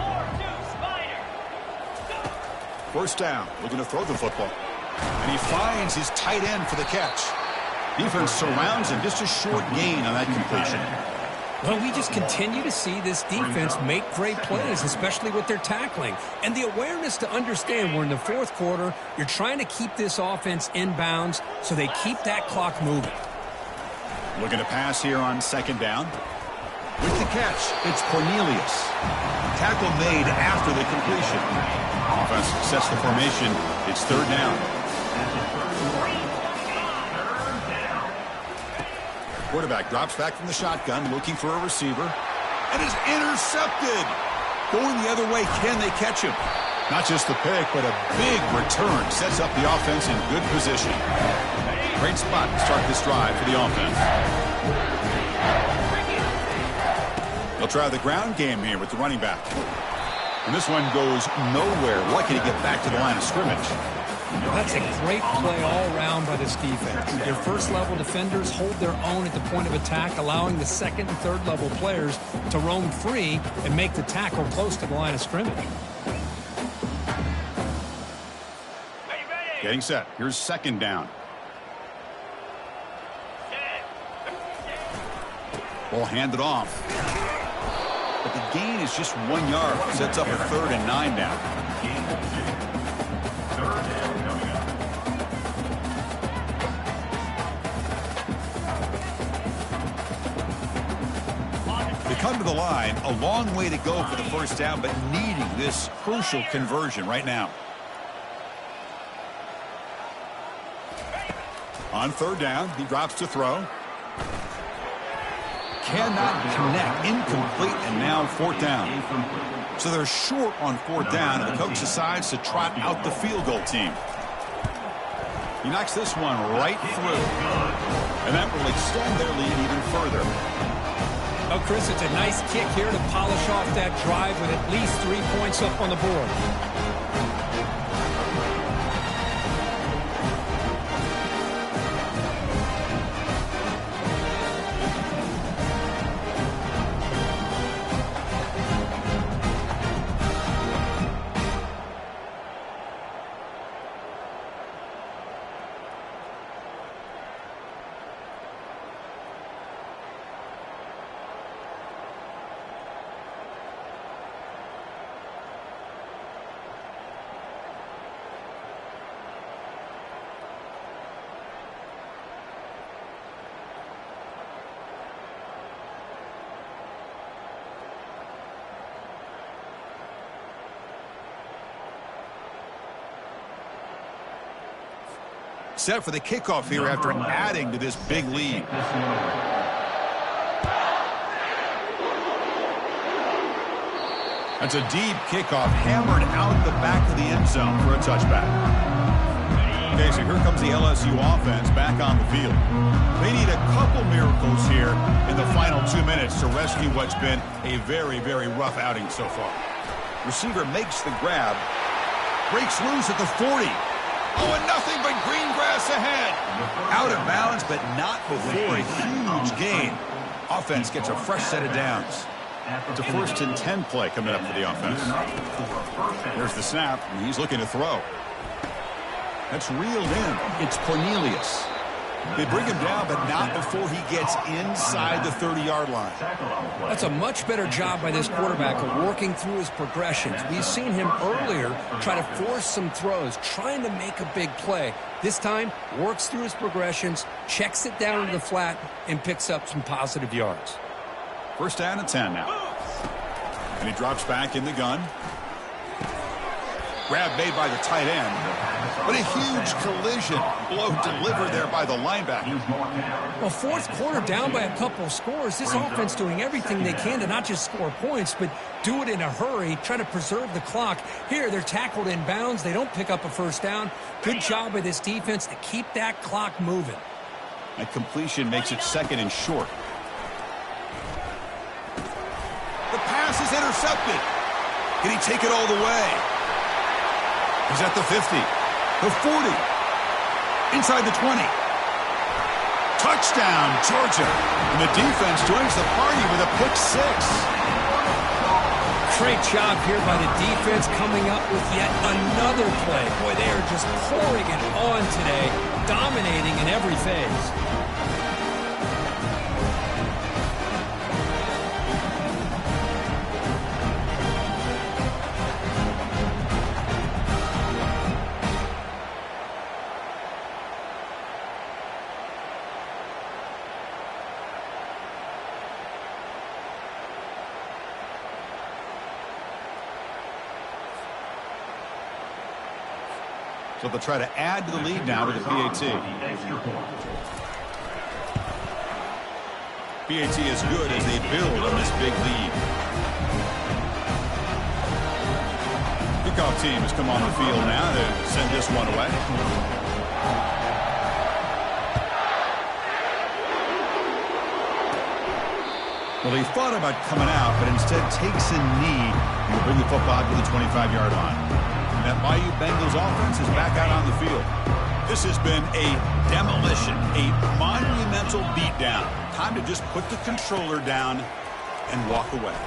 First down, looking to throw the football. And he finds his tight end for the catch. Defense surrounds him, just a short gain on that completion. Well, we just continue to see this defense make great plays, especially with their tackling. And the awareness to understand we're in the fourth quarter, you're trying to keep this offense in bounds so they keep that clock moving. Looking to pass here on second down. With the catch, it's Cornelius. Tackle made after the completion. Offense sets the formation. It's third down. Quarterback drops back from the shotgun, looking for a receiver, and is intercepted. Going the other way, can they catch him? Not just the pick, but a big return sets up the offense in good position. Great spot to start this drive for the offense. They'll try the ground game here with the running back. And this one goes nowhere. Lucky to get back to the line of scrimmage. That's a great play all around by this defense. Their first-level defenders hold their own at the point of attack, allowing the second and third-level players to roam free and make the tackle close to the line of scrimmage. Getting set. Here's second down. Ball handed off. But the gain is just 1 yard. Sets up a 3rd and 9 now. They come to the line, a long way to go for the first down, but needing this crucial conversion right now. On third down, he drops to throw. Cannot connect, incomplete, and now fourth down. So they're short on fourth down, and the coach decides to trot out the field goal team. He knocks this one right through, and that will extend their lead even further. Oh, Chris, it's a nice kick here to polish off that drive with at least 3 points up on the board. Set for the kickoff here after adding to this big lead. That's a deep kickoff, hammered out the back of the end zone for a touchback. Okay, so here comes the LSU offense back on the field. They need a couple miracles here in the final 2 minutes to rescue what's been a very, very rough outing so far. Receiver makes the grab, breaks loose at the 40. Oh, and nothing but green grass ahead. Out of bounds, but not before a huge gain. Offense gets a fresh set of downs. It's a 1st and 10 play coming up for the offense. There's the snap, and he's looking to throw. That's reeled in. It's Cornelius. They bring him down, but not before he gets inside the 30-yard line. That's a much better job by this quarterback of working through his progressions. We've seen him earlier try to force some throws, trying to make a big play. This time, works through his progressions, checks it down to the flat, and picks up some positive yards. 1st down and 10 now. And he drops back in the gun. Grab made by the tight end. But a huge collision blow delivered there by the linebacker. Well, 4th quarter down by a couple of scores. This offense doing everything they can to not just score points, but do it in a hurry, try to preserve the clock. Here, they're tackled in bounds. They don't pick up a 1st down. Good job by this defense to keep that clock moving. That completion makes it 2nd and short. The pass is intercepted. Can he take it all the way? He's at the 50, the 40, inside the 20. Touchdown, Georgia. And the defense joins the party with a pick 6. Great job here by the defense coming up with yet another play. Boy, they are just pouring it on today, dominating in every phase. So they'll try to add to the lead now with the PAT. PAT is good as they build on this big lead. Kickoff team has come on the field now to send this one away. Well, he thought about coming out, but instead takes a knee and will bring the football to the 25-yard line. That Bayou Bengals offense is back out on the field. This has been a demolition, a monumental beatdown. Time to just put the controller down and walk away.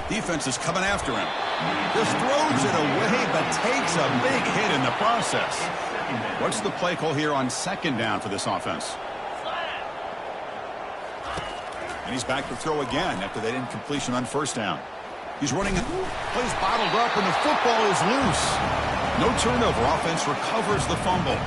Defense is coming after him. Just throws it away, but takes a big hit in the process. What's the play call here on 2nd down for this offense? And he's back to throw again after that incompletion on 1st down. He's running, plays bottled up, and the football is loose. No turnover. Offense recovers the fumble.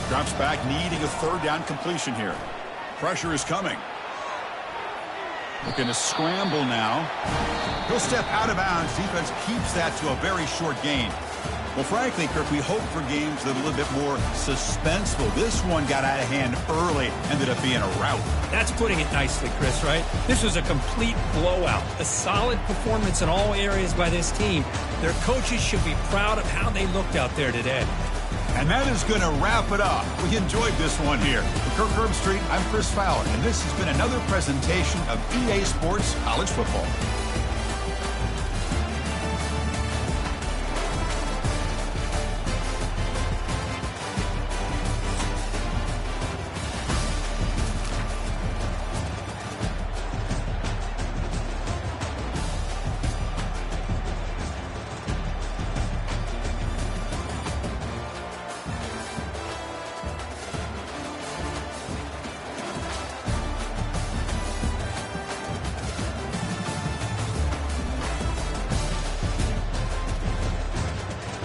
Drops back, needing a 3rd down completion here. Pressure is coming. Looking to scramble now. He'll step out of bounds. Defense keeps that to a very short gain. Well, frankly, Kirk, we hope for games that are a little bit more suspenseful. This one got out of hand early, ended up being a rout. That's putting it nicely, Chris, right? This was a complete blowout. A solid performance in all areas by this team. Their coaches should be proud of how they looked out there today. And that is going to wrap it up. We enjoyed this one here. For Kirk Herbstreit, I'm Chris Fowler, and this has been another presentation of EA Sports College Football.